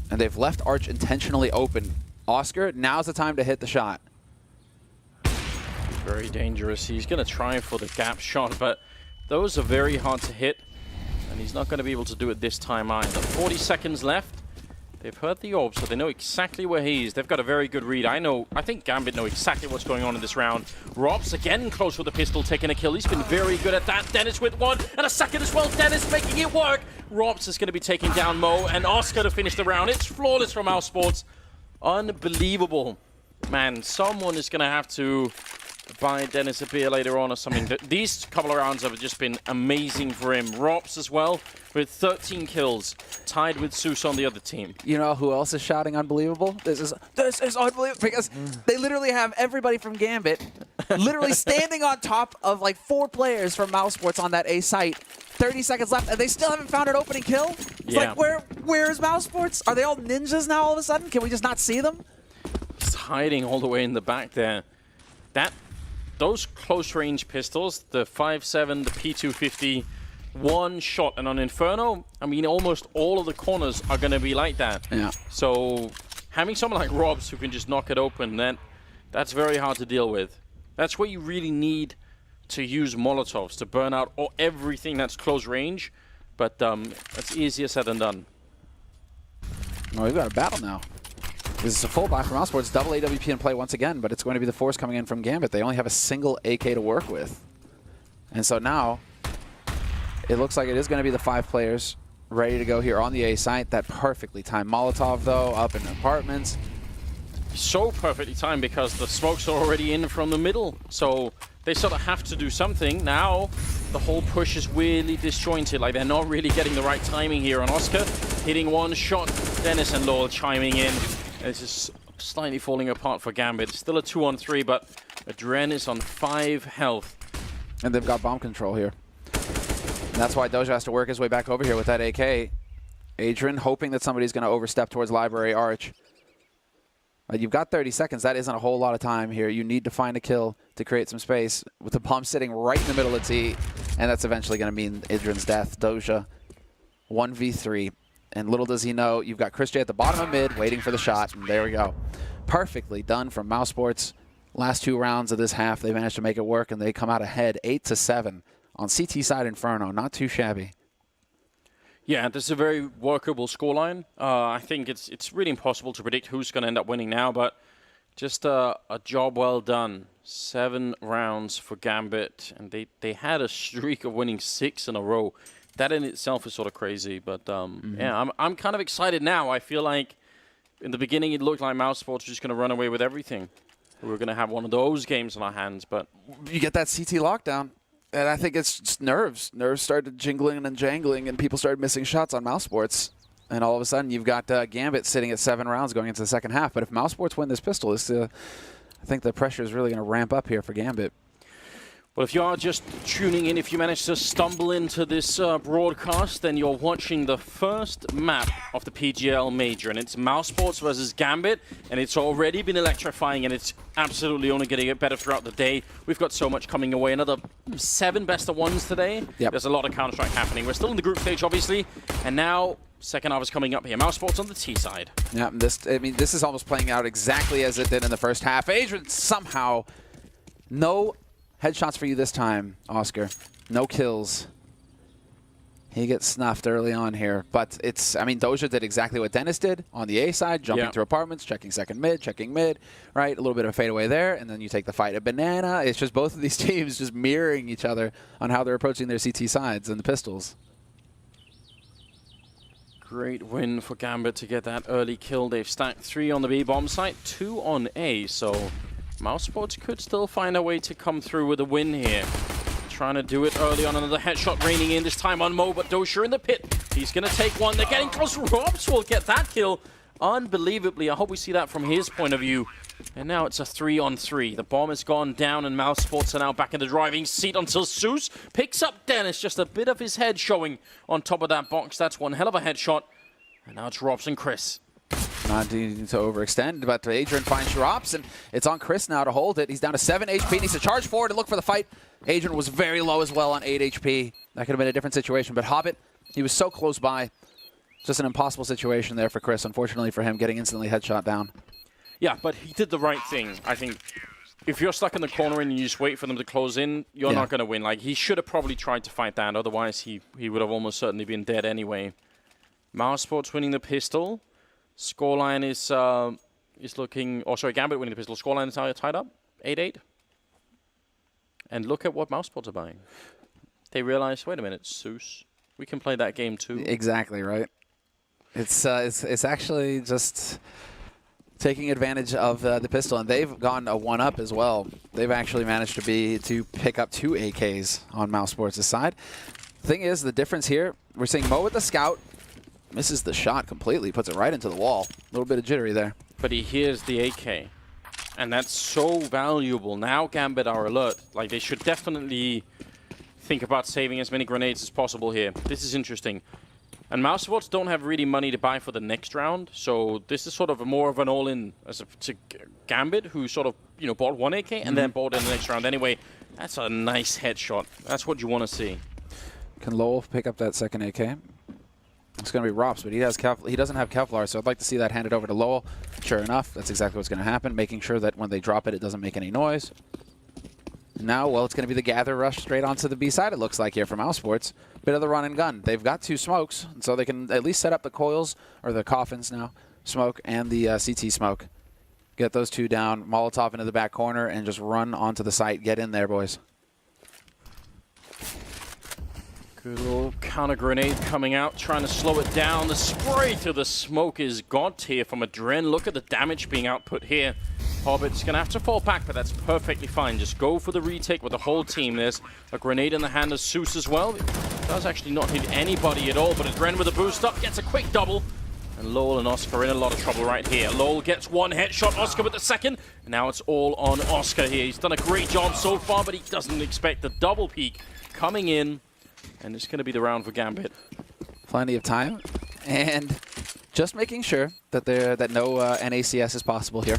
And they've left Arch intentionally open. Oscar, now's the time to hit the shot. Very dangerous. He's going to try for the gap shot, but those are very hard to hit. And he's not going to be able to do it this time either. 40 seconds left. They've heard the orb, so they know exactly where he is. They've got a very good read. I think Gambit know exactly what's going on in this round. Robs again close with the pistol, taking a kill. He's been very good at that. Dennis with one, and a second as well. Dennis making it work. Robs is going to be taking down Mo, and Oscar to finish the round. It's flawless from Mousesports. Unbelievable. Man, someone is going to have to buy Dennis a beer later on or something. These couple of rounds have just been amazing for him. Robs as well, with 13 kills, tied with Zeus on the other team. You know who else is shouting unbelievable? This is unbelievable, because they literally have everybody from Gambit literally standing on top of like 4 players from Mousesports on that A site. 30 seconds left, and they still haven't found an opening kill? It's like, where is Mousesports? Are they all ninjas now all of a sudden? Can we just not see them? He's hiding all the way in the back there. Those close-range pistols, the 5.7, the P250, one shot, and on Inferno, I mean, almost all of the corners are going to be like that. Yeah. So having someone like Robs who can just knock it open, that's very hard to deal with. That's where you really need to use Molotovs to burn out everything that's close range, but it's easier said than done. Well, we've got a battle now. This is a full buy from Mousesports, double AWP in play once again, but it's going to be the force coming in from Gambit. They only have a single AK to work with. And so now, it looks like it is going to be the 5 players ready to go here on the A site. That perfectly timed Molotov, though, up in the apartments. So perfectly timed because the smokes are already in from the middle. So they sort of have to do something. Now, the whole push is weirdly disjointed. Like, they're not really getting the right timing here on Oscar. Hitting one shot, Dennis and Lowell chiming in. It's just slightly falling apart for Gambit. Still a 2-on-3, but Adren is on 5 health. And they've got bomb control here. And that's why Doja has to work his way back over here with that AK. Adrian hoping that somebody's going to overstep towards Library Arch. But you've got 30 seconds. That isn't a whole lot of time here. You need to find a kill to create some space with the bomb sitting right in the middle of T. And that's eventually going to mean Adrian's death. Doja, 1v3. And little does he know, you've got Chris J at the bottom of mid waiting for the shot. And there we go. Perfectly done from Mousesports. Last 2 rounds of this half, they managed to make it work, and they come out ahead 8-7 on CT side Inferno. Not too shabby. Yeah, this is a very workable scoreline. I think it's really impossible to predict who's going to end up winning now, but just a job well done. 7 rounds for Gambit, and they had a streak of winning 6 in a row. That in itself is sort of crazy, but yeah, I'm kind of excited now. I feel like in the beginning it looked like Mousesports was just going to run away with everything. We were going to have one of those games on our hands, but you get that CT lockdown, and I think it's just nerves. Nerves started jingling and jangling, and people started missing shots on Mousesports. And all of a sudden, you've got Gambit sitting at 7 rounds going into the second half. But if Mousesports win this pistol, I think the pressure is really going to ramp up here for Gambit. Well, if you are just tuning in, if you manage to stumble into this broadcast, then you're watching the first map of the PGL Major, and it's Mousesports versus Gambit, and it's already been electrifying, and it's absolutely only going to get better throughout the day. We've got so much coming away. Another 7 best-of-1s today. Yep. There's a lot of Counter-Strike happening. We're still in the group stage, obviously, and now second half is coming up here. Mousesports on the T side. Yeah, this is almost playing out exactly as it did in the first half. Adrian somehow, no headshots for you this time, Oscar. No kills. He gets snuffed early on here, but it's, I mean, Doja did exactly what Dennis did on the A side, jumping through apartments, checking second mid, checking mid, right? A little bit of a fadeaway there, and then you take the fight at Banana. It's just both of these teams just mirroring each other on how they're approaching their CT sides and the pistols. Great win for Gambit to get that early kill. They've stacked 3 on the B bomb site, 2 on A, so Mousesports could still find a way to come through with a win here. Trying to do it early on. Another headshot raining in, this time on Mo, but Doja in the pit. He's going to take one. They're getting close. Robs will get that kill. Unbelievably. I hope we see that from his point of view. And now it's a 3-on-3. The bomb has gone down, and Mousesports are now back in the driving seat until Zeus picks up Dennis. Just a bit of his head showing on top of that box. That's one hell of a headshot. And now it's Robs and Chris. Not needing to overextend, but Adrian finds Shrops, and it's on Chris now to hold it. He's down to 7 HP, needs to charge forward and look for the fight. Adrian was very low as well on 8 HP. That could have been a different situation, but Hobbit, he was so close by. Just an impossible situation there for Chris, unfortunately for him, getting instantly headshot down. Yeah, but he did the right thing. I think if you're stuck in the corner and you just wait for them to close in, you're not going to win. Like, he should have probably tried to fight that, otherwise he would have almost certainly been dead anyway. Mousesports winning the pistol. Scoreline is looking... Oh, sorry, Gambit winning the pistol. Scoreline is tied up, 8-8. And look at what Mousesports are buying. They realize, wait a minute, Zeus, we can play that game too. Exactly, right? It's actually just taking advantage of the pistol, and they've gone a 1-up as well. They've actually managed to pick up 2 AKs on Mousesports' side. The thing is, the difference here, we're seeing Mo with the scout, misses the shot completely, puts it right into the wall. A little bit of jittery there. But he hears the AK, and that's so valuable. Now Gambit are alert. Like, they should definitely think about saving as many grenades as possible here. This is interesting. And Mousesports don't have really money to buy for the next round, so this is sort of more of an all-in to Gambit, who sort of, you know, bought 1 AK and then bought in the next round anyway. That's a nice headshot. That's what you want to see. Can Lowell pick up that second AK? It's going to be Rops, but he doesn't have Kevlar, so I'd like to see that handed over to Lowell. Sure enough, that's exactly what's going to happen, making sure that when they drop it, it doesn't make any noise. Now, well, it's going to be the gather rush straight onto the B side, it looks like, here from Mousesports. Bit of the run and gun. They've got 2 smokes, so they can at least set up the coils, or the coffins now, smoke and the CT smoke. Get those 2 down, Molotov into the back corner, and just run onto the site. Get in there, boys. Good little counter grenade coming out, trying to slow it down. The spray to the smoke is got here from Adren. Look at the damage being output here. Hobbit's going to have to fall back, but that's perfectly fine. Just go for the retake with the whole team. There's a grenade in the hand of Zeus as well. It does actually not hit anybody at all, but Adren with a boost up gets a quick double. And Lowell and Oscar are in a lot of trouble right here. Lowell gets 1 headshot, Oscar with the second. And now it's all on Oscar here. He's done a great job so far, but he doesn't expect the double peak coming in. And it's going to be the round for Gambit. Plenty of time. And just making sure that no NACS is possible here.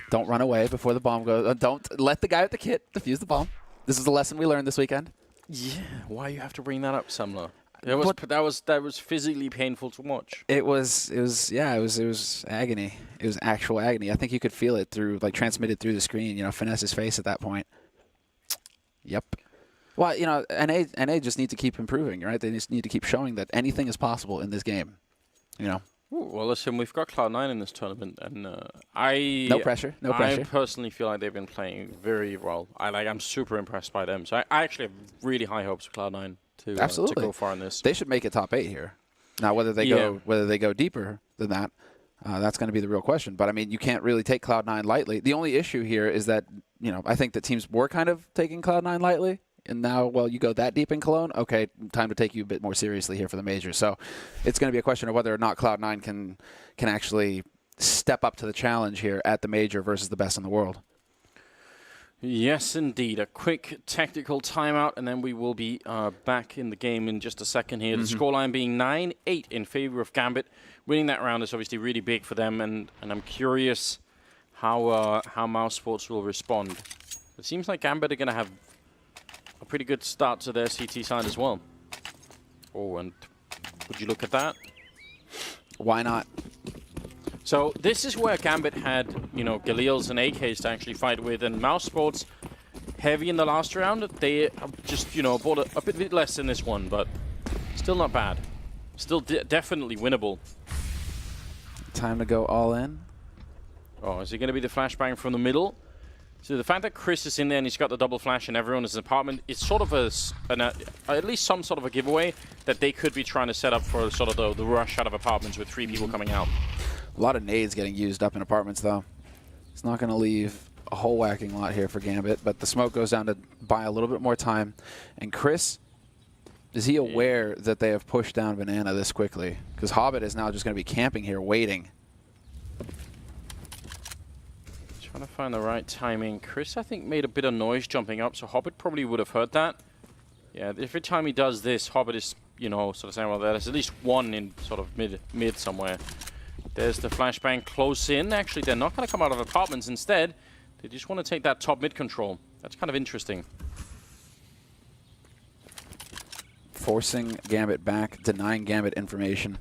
Don't run away before the bomb goes. Don't let the guy with the kit defuse the bomb. This is the lesson we learned this weekend. Yeah, why you have to bring that up, Sumler? That was physically painful to watch. It was agony. It was actual agony. I think you could feel it through, like, transmitted through the screen. You know, Finesse's face at that point. Yep. Well, you know, NA just need to keep improving, right? They just need to keep showing that anything is possible in this game. You know. Ooh, well, listen, we've got Cloud9 in this tournament, and no pressure. I personally feel like they've been playing very well. I'm super impressed by them. So I actually have really high hopes for Cloud9 to go far in this. They should make it top 8 here. Now, whether they go deeper than that, that's going to be the real question. But I mean, you can't really take Cloud9 lightly. The only issue here is that, you know, I think that teams were kind of taking Cloud9 lightly. And now, well, you go that deep in Cologne, okay, time to take you a bit more seriously here for the major. So it's going to be a question of whether or not Cloud9 can actually step up to the challenge here at the major versus the best in the world. Yes, indeed. A quick tactical timeout, and then we will be back in the game in just a second here. The scoreline being 9-8 in favor of Gambit. Winning that round is obviously really big for them, and I'm curious how Mousesports will respond. It seems like Gambit are going to have a pretty good start to their CT side as well. Oh, and would you look at that? Why not? So this is where Gambit had, you know, Galils and AKs to actually fight with, and Mousesports heavy in the last round. They just, you know, bought a bit less in this one, but Still not bad. Still definitely winnable. Time to go all in. Oh, is it going to be the flashbang from the middle? So the fact that Chris is in there and he's got the double flash and everyone is in the apartment, it's sort of at least some sort of a giveaway that they could be trying to set up for sort of the rush out of apartments with 3 people coming out. A lot of nades getting used up in apartments, though. It's not going to leave a whole whacking lot here for Gambit, but the smoke goes down to buy a little bit more time. And Chris, is he aware that they have pushed down Banana this quickly? Because Hobbit is now just going to be camping here, waiting. Trying to find the right timing. Chris, I think, made a bit of noise jumping up, so Hobbit probably would have heard that. Yeah, every time he does this, Hobbit is, you know, sort of saying, well, there's at least one in sort of mid somewhere. There's the flashbang close in. Actually, they're not going to come out of apartments. Instead, they just want to take that top mid control. That's kind of interesting. Forcing Gambit back, denying Gambit information.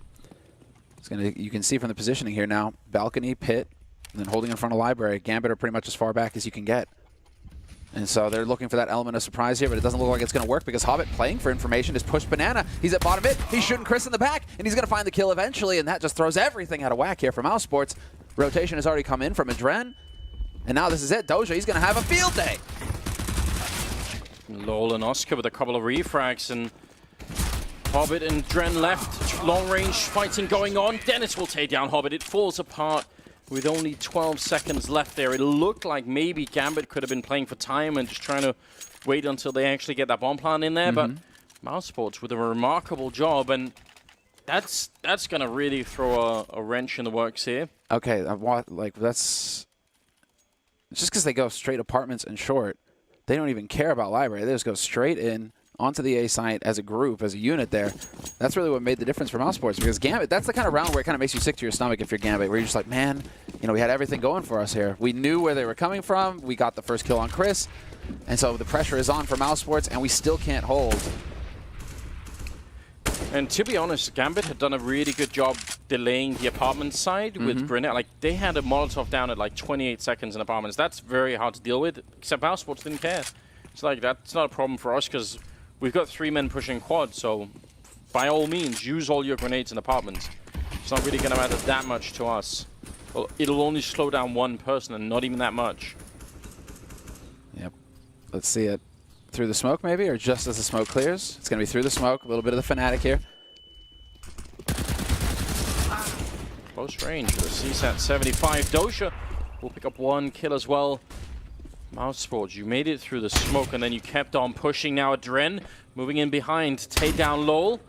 It's gonna. You can see from the positioning here now, balcony, pit, and then holding in front of library. Gambit are pretty much as far back as you can get. And so they're looking for that element of surprise here, but it doesn't look like it's going to work because Hobbit, playing for information, has pushed Banana. He's at bottom mid. He's shooting Chris in the back, and he's going to find the kill eventually, and that just throws everything out of whack here for Mousesports. Rotation has already come in from Adren, and now this is it. Doja, he's going to have a field day. Lol and Oscar with a couple of refrags, and Hobbit and Dren left. Long range fighting going on. Dennis will take down Hobbit. It falls apart. With only 12 seconds left there, it looked like maybe Gambit could have been playing for time and just trying to wait until they actually get that bomb plant in there. But Mousesports with a remarkable job, and that's going to really throw a wrench in the works here. Okay, that's just because they go straight apartments and short. They don't even care about library. They just go straight in onto the A site as a group, as a unit there. That's really what made the difference for Mousesports, because Gambit, that's the kind of round where it kind of makes you sick to your stomach if you're Gambit, where you're just like, man, you know, we had everything going for us here. We knew where they were coming from. We got the first kill on Chris. And so the pressure is on for Mousesports, and we still can't hold. And to be honest, Gambit had done a really good job delaying the apartment side with Grenade. Like, they had a Molotov down at like 28 seconds in apartments. That's very hard to deal with, except Mousesports didn't care. It's like, that's not a problem for us, because we've got 3 men pushing quad, so by all means, use all your grenades in apartments. It's not really going to matter that much to us. Well, it'll only slow down 1 person, and not even that much. Yep. Let's see it. Through the smoke, maybe, or just as the smoke clears? It's going to be through the smoke. A little bit of the Fnatic here. Close range with a CSAT 75. Doja will pick up 1 kill as well. Mousesports, you made it through the smoke, and then you kept on pushing. Now Adren moving in behind to take down Lol.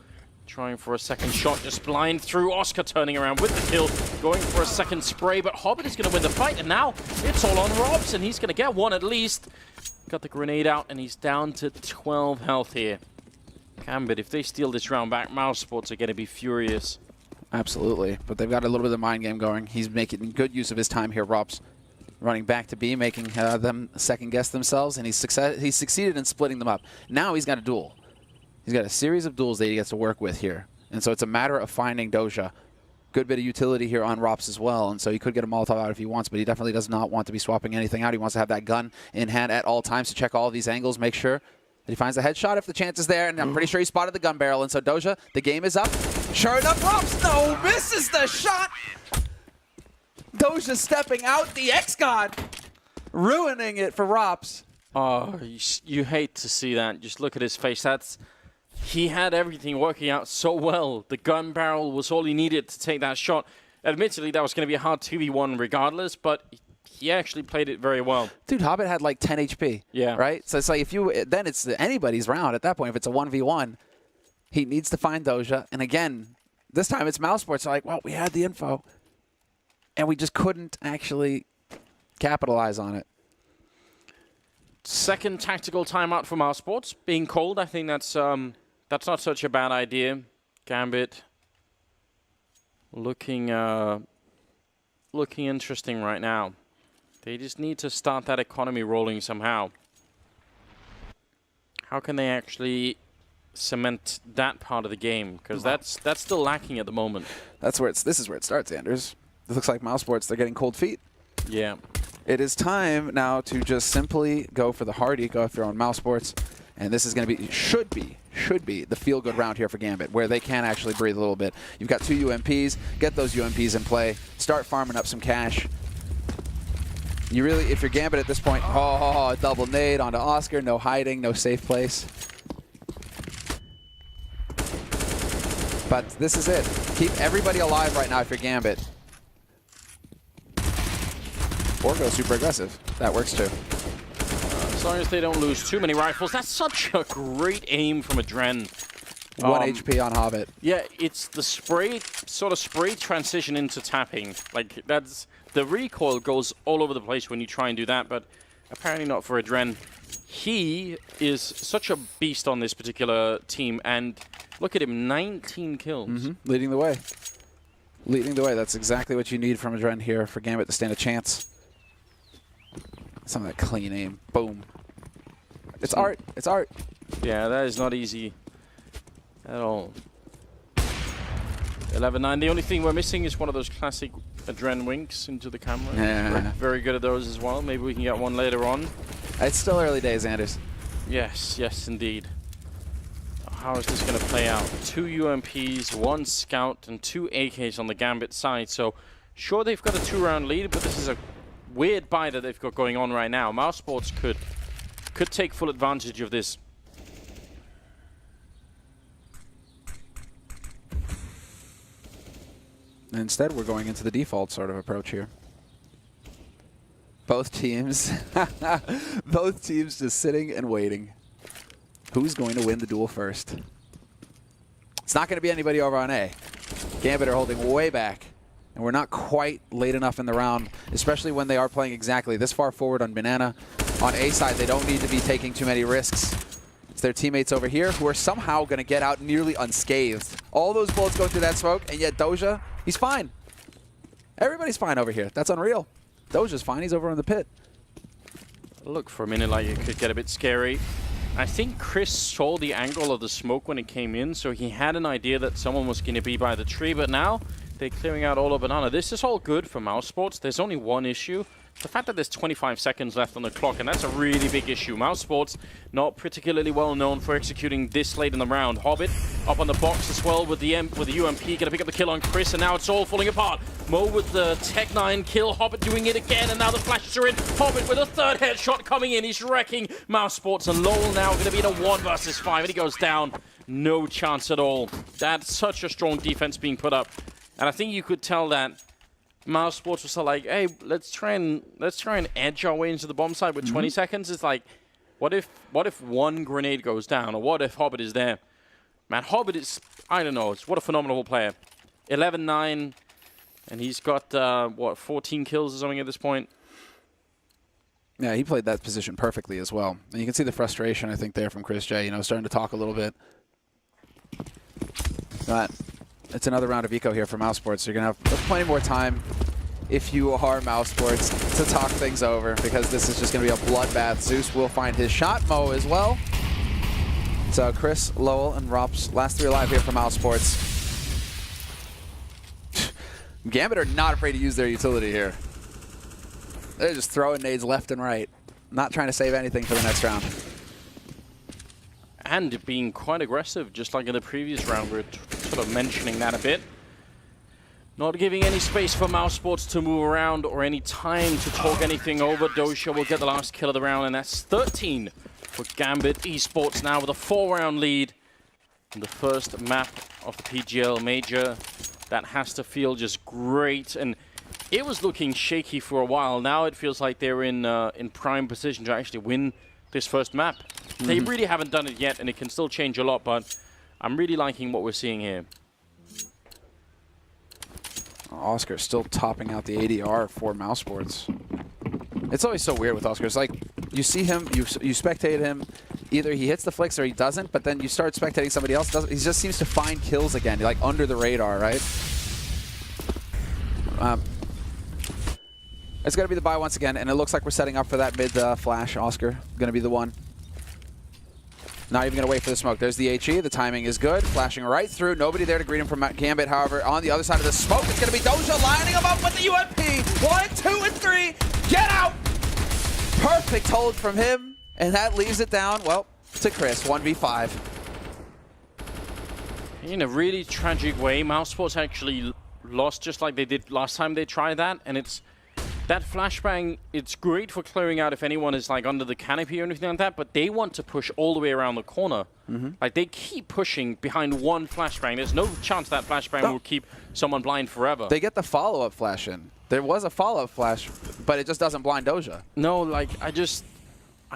Trying for a second shot, just blind through. Oscar turning around with the kill, going for a second spray, but Hobbit is going to win the fight, and now it's all on Robs, and he's going to get 1 at least. Got the grenade out, and he's down to 12 health here. Gambit, if they steal this round back, Mousesports are going to be furious. Absolutely, but they've got a little bit of the mind game going. He's making good use of his time here, Robs. Running back to B, making them second-guess themselves, and he's succeeded in splitting them up. Now he's got a duel. He's got a series of duels that he gets to work with here. And so it's a matter of finding Doja. Good bit of utility here on Rops as well, and so he could get a Molotov out if he wants, but he definitely does not want to be swapping anything out. He wants to have that gun in hand at all times to check all of these angles, make sure that he finds the headshot if the chance is there, and I'm pretty sure he spotted the gun barrel. And so Doja, the game is up. Sure enough, Rops, no, misses the shot! Doja stepping out, the X-God, ruining it for Rops. Oh, you hate to see that. Just look at his face. He had everything working out so well. The gun barrel was all he needed to take that shot. Admittedly, that was going to be a hard 2v1 regardless, but he actually played it very well. Dude, Hobbit had like 10 HP. Yeah. Right? So it's like then it's anybody's round at that point. If it's a 1v1, he needs to find Doja. And again, this time it's Mousesports. Like, well, we had the info, and we just couldn't actually capitalize on it. Second tactical timeout for Mousesports being called. I think that's not such a bad idea. Gambit looking interesting right now. They just need to start that economy rolling somehow. How can they actually cement that part of the game? Because that's still lacking at the moment. This is where it starts, Anders. It looks like Mousesports, they're getting cold feet. Yeah. It is time now to just simply go for the hard eco if you're on Mousesports. And this is going to be, should should be the feel-good round here for Gambit, where they can actually breathe a little bit. You've got 2 UMPs. Get those UMPs in play. Start farming up some cash. You really, if you're Gambit at this point, double nade onto Oscar. No hiding, no safe place. But this is it. Keep everybody alive right now if you're Gambit. Or go super aggressive. That works too. As long as they don't lose too many rifles. That's such a great aim from Adren. 1 HP on Hobbit. Yeah, it's the spray transition into tapping. Like, that's the recoil goes all over the place when you try and do that, but apparently not for Adren. He is such a beast on this particular team, and look at him, 19 kills. Leading the way. Leading the way. That's exactly what you need from Adren here for Gambit to stand a chance. Some of that clean aim. Boom. It's art. It's art. Yeah, that is not easy at all. 11-9. The only thing we're missing is one of those classic Adren winks into the camera. Yeah. We're very good at those as well. Maybe we can get one later on. It's still early days, Anders. Yes, yes, indeed. How is this going to play out? 2 UMPs, 1 scout, and 2 AKs on the Gambit side. So, sure, they've got a 2-round lead, but this is a weird buy that they've got going on right now. Mousesports could take full advantage of this. Instead, we're going into the default sort of approach here. Both teams, both teams just sitting and waiting. Who's going to win the duel first? It's not going to be anybody over on A. Gambit are holding way back, and we're not quite late enough in the round, especially when they are playing exactly this far forward on Banana. On A side, they don't need to be taking too many risks. It's their teammates over here who are somehow going to get out nearly unscathed. All those bullets go through that smoke, and yet Doja, he's fine. Everybody's fine over here. That's unreal. Doja's fine. He's over in the pit. Look for a minute like it could get a bit scary. I think Chris saw the angle of the smoke when it came in, so he had an idea that someone was going to be by the tree, but now they're clearing out all of Banana. This is all good for Mousesports. There's only one issue. The fact that there's 25 seconds left on the clock, and that's a really big issue. Mousesports, not particularly well known for executing this late in the round. Hobbit up on the box as well with the UMP, gonna pick up the kill on Chris, and now it's all falling apart. Mo with the Tech 9 kill, Hobbit doing it again, and now the flashes are in. Hobbit with a 3rd headshot coming in, he's wrecking Mousesports, and Lowell now gonna be in a 1 versus 5, and he goes down. No chance at all. That's such a strong defense being put up, and I think you could tell that Mousesports was like, hey, let's try and edge our way into the bomb site with 20 seconds. It's like, what if one grenade goes down, or what if Hobbit is there? Man, Hobbit is, I don't know, what a phenomenal player. 11-9, and he's got, what, 14 kills or something at this point? Yeah, he played that position perfectly as well. And you can see the frustration, I think, there from Chris J, starting to talk a little bit. But it's another round of eco here for Mousesports. So you're going to have plenty more time, if you are Mousesports, to talk things over, because this is just going to be a bloodbath. Zeus will find his shot, Mo as well. So Chris, Lowell, and Rops, last 3 alive here for Mousesports. Gambit are not afraid to use their utility here. They're just throwing nades left and right. Not trying to save anything for the next round. And being quite aggressive, just like in the previous round. We're sort of mentioning that a bit. Not giving any space for Mousesports to move around or any time to talk anything over. Doja will get the last kill of the round, and that's 13 for Gambit Esports now with a 4-round lead. And the first map of the PGL Major. That has to feel just great. And it was looking shaky for a while. Now it feels like they're in prime position to actually win this first map. They really haven't done it yet, and it can still change a lot, but I'm really liking what we're seeing here. Oscar still topping out the ADR for Mousesports. It's always so weird with Oscar. It's like you see him, you spectate him, either he hits the flicks or he doesn't, but then you start spectating somebody else. He just seems to find kills again, like under the radar, right? It's going to be the buy once again, and it looks like we're setting up for that mid flash. Oscar going to be the one. Not even going to wait for the smoke. There's the HE. The timing is good. Flashing right through. Nobody there to greet him from Gambit. However, on the other side of the smoke, it's going to be Doja lining him up with the UMP. 1, 2, and 3. Get out! Perfect hold from him. And that leaves it down, well, to Chris. 1v5. In a really tragic way, Mousesports actually lost just like they did last time they tried that, and it's that flashbang. It's great for clearing out if anyone is like under the canopy or anything like that, but they want to push all the way around the corner. Like they keep pushing behind one flashbang. There's no chance that flashbang will keep someone blind forever. They get the follow-up flash in. There was a follow-up flash, but it just doesn't blind Doja. No, like I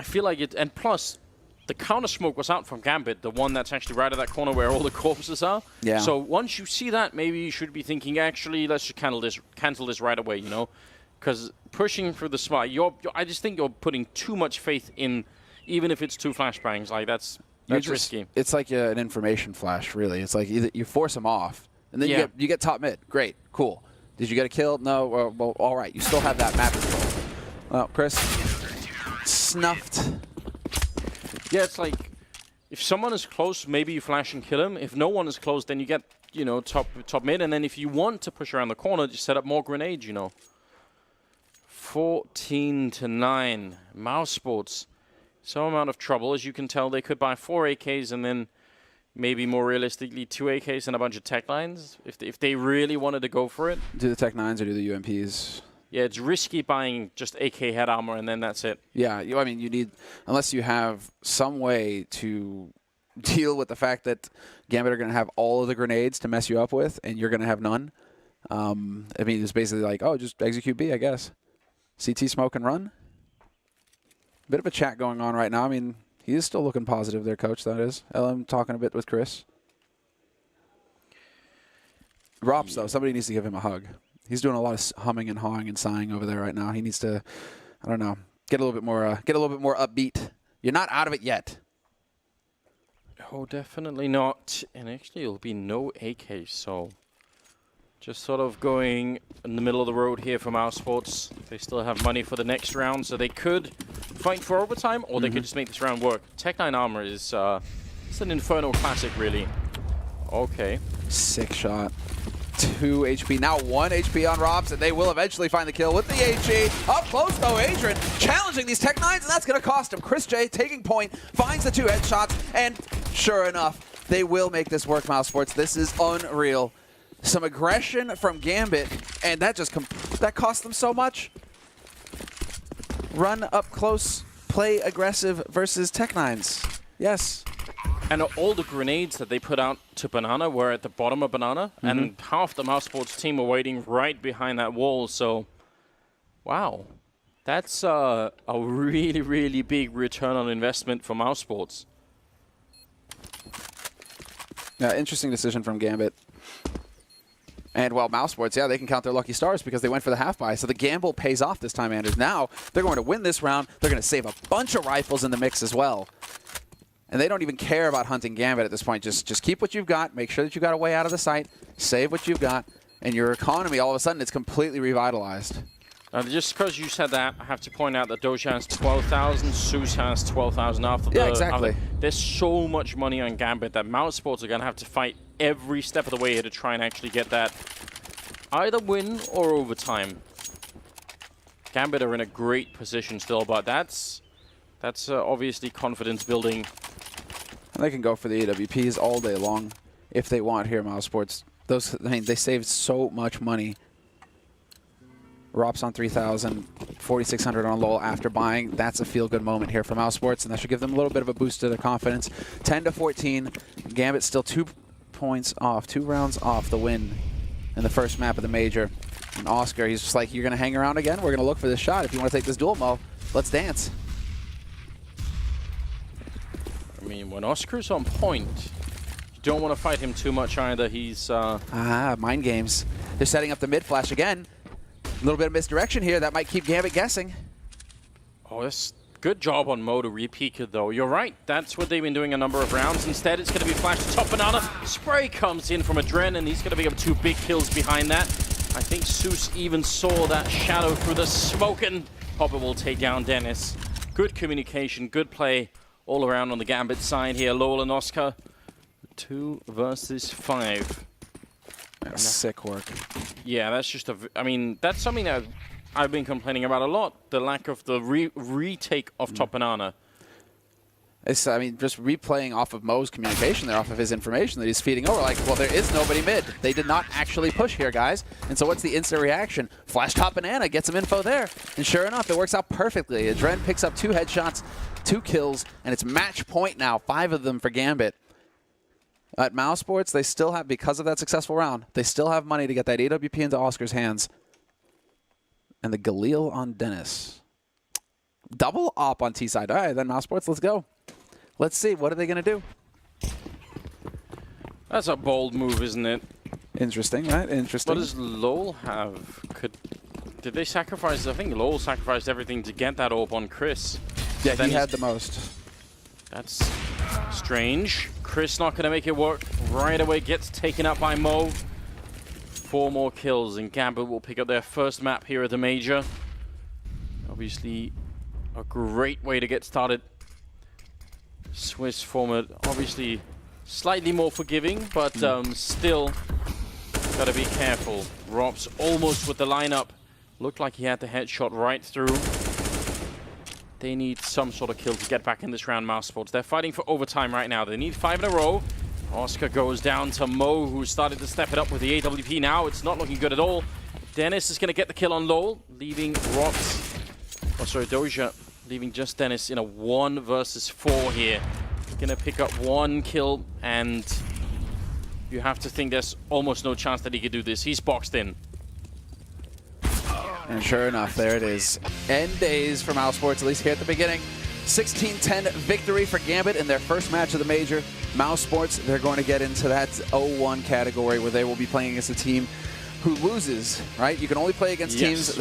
feel like it, and plus the counter smoke was out from Gambit, the one that's actually right at that corner where all the corpses are. Yeah. So once you see that, maybe you should be thinking, actually, let's just cancel this right away, you know? Because pushing through the smart, I just think you're putting too much faith in, even if it's 2 flashbangs. Like that's risky. It's like an information flash, really. It's like either you force them off, and then you get top mid. Great, cool. Did you get a kill? No. Well, all right. You still have that map as well. Well, Chris snuffed. Yeah, it's like if someone is close, maybe you flash and kill him. If no one is close, then you get top mid, and then if you want to push around the corner, just set up more grenades. 14-9. Mousesports. Some amount of trouble. As you can tell, they could buy 4 AKs and then maybe more realistically 2 AKs and a bunch of tech lines if they really wanted to go for it. Do the tech 9s or do the UMPs? Yeah, it's risky buying just AK head armor and then that's it. Yeah, I mean, you need, unless you have some way to deal with the fact that Gambit are going to have all of the grenades to mess you up with and you're going to have none. I mean, it's basically like, oh, just execute B, I guess. CT smoke and run. Bit of a chat going on right now. I mean, he is still looking positive there, Coach, that is. LM talking a bit with Chris. Rops, though, somebody needs to give him a hug. He's doing a lot of humming and hawing and sighing over there right now. He needs to, I don't know, get a little bit more upbeat. You're not out of it yet. Oh, definitely not. And actually, it'll be no AK, so just sort of going in the middle of the road here for Mousesports. They still have money for the next round, so they could fight for overtime, or they could just make this round work. Tech 9 armor is it's an Inferno classic, really. Okay. Sick shot. 2 HP, now 1 HP on Robs, and they will eventually find the kill with the HE. Up close, though, Adrian challenging these Tech 9s, and that's going to cost him. Chris J taking point, finds the 2 headshots, and sure enough, they will make this work, Mousesports. This is unreal. Some aggression from Gambit, and that just that cost them so much. Run up close, play aggressive versus Tech 9s. Yes. And all the grenades that they put out to Banana were at the bottom of Banana, and half the Mousesports team were waiting right behind that wall. So, wow. That's a really, really big return on investment for Mousesports. Yeah, interesting decision from Gambit. And while Mousesports, yeah, they can count their lucky stars because they went for the half buy. So the gamble pays off this time, Anders. Now they're going to win this round. They're going to save a bunch of rifles in the mix as well. And they don't even care about hunting Gambit at this point. Just keep what you've got. Make sure that you got a way out of the site. Save what you've got. And your economy, all of a sudden, it's completely revitalized. Just because you said that, I have to point out that Doja has 12,000, Zeus has 12,000 after the... Yeah, exactly. There's so much money on Gambit that Mousesports are going to have to fight every step of the way here to try and actually get that either win or overtime. Gambit are in a great position still, but that's obviously confidence building. And they can go for the AWPs all day long if they want here, Mousesports. I mean, they saved so much money. Rops on 3,000, 4,600 on Lowell after buying. That's a feel-good moment here for Mousesports, and that should give them a little bit of a boost to their confidence. 10-14. Gambit still 2 points off, 2 rounds off the win in the first map of the major. And Oscar, he's just like, you're going to hang around again? We're going to look for this shot. If you want to take this duel, Mo, let's dance. I mean, when Oscar's on point, you don't want to fight him too much either. He's... mind games. They're setting up the mid-flash again. A little bit of misdirection here. That might keep Gambit guessing. Oh, that's good job on Mo to re-peek it, though. You're right. That's what they've been doing a number of rounds. Instead, it's going to be flash to top Banana. Spray comes in from Adren, and he's going to pick up 2 big kills behind that. I think Zeus even saw that shadow through the smoke, and Hopper will take down Dennis. Good communication, good play all around on the Gambit side here. Lowell and Oscar, 2 versus 5. Sick work. Yeah, that's just I mean, that's something that I've been complaining about a lot. The lack of the retake of Top Banana. It's, I mean, just replaying off of Mo's communication there, off of his information that he's feeding over. Like, well, there is nobody mid. They did not actually push here, guys. And so what's the instant reaction? Flash top banana, get some info there. And sure enough, it works out perfectly. Adren picks up 2 headshots, 2 kills, and it's match point now, 5 of them for Gambit. At Mousesports, they still have, because of that successful round, they still have money to get that AWP into Oscar's hands. And the Galil on Dennis. Double op on T-side. All right, then Mousesports, let's go. Let's see, what are they going to do? That's a bold move, isn't it? Interesting, right? Interesting. What does Lowell have? Did they sacrifice? I think Lowell sacrificed everything to get that AWP on Chris. Yeah, he had the most. That's strange. Chris not going to make it work. Right away gets taken up by Mo. 4 more kills, and Gambit will pick up their first map here at the Major. Obviously, a great way to get started. Swiss format, obviously slightly more forgiving, but still gotta be careful. Rob's almost with the lineup. Looked like he had the headshot right through. They need some sort of kill to get back in this round, Mousesports. They're fighting for overtime right now. They need 5 in a row. Oscar goes down to Mo, who started to step it up with the AWP now. It's not looking good at all. Dennis is gonna get the kill on Lowell, leaving Rob's, Doja, leaving just Dennis in a 1 versus 4 here. Gonna pick up 1 kill, and you have to think there's almost no chance that he could do this. He's boxed in. And sure enough, there it is. End days for Mousesports, at least here at the beginning. 16-10 victory for Gambit in their first match of the Major. Mousesports, they're going to get into that 0-1 category where they will be playing against a team who loses, right? You can only play against teams that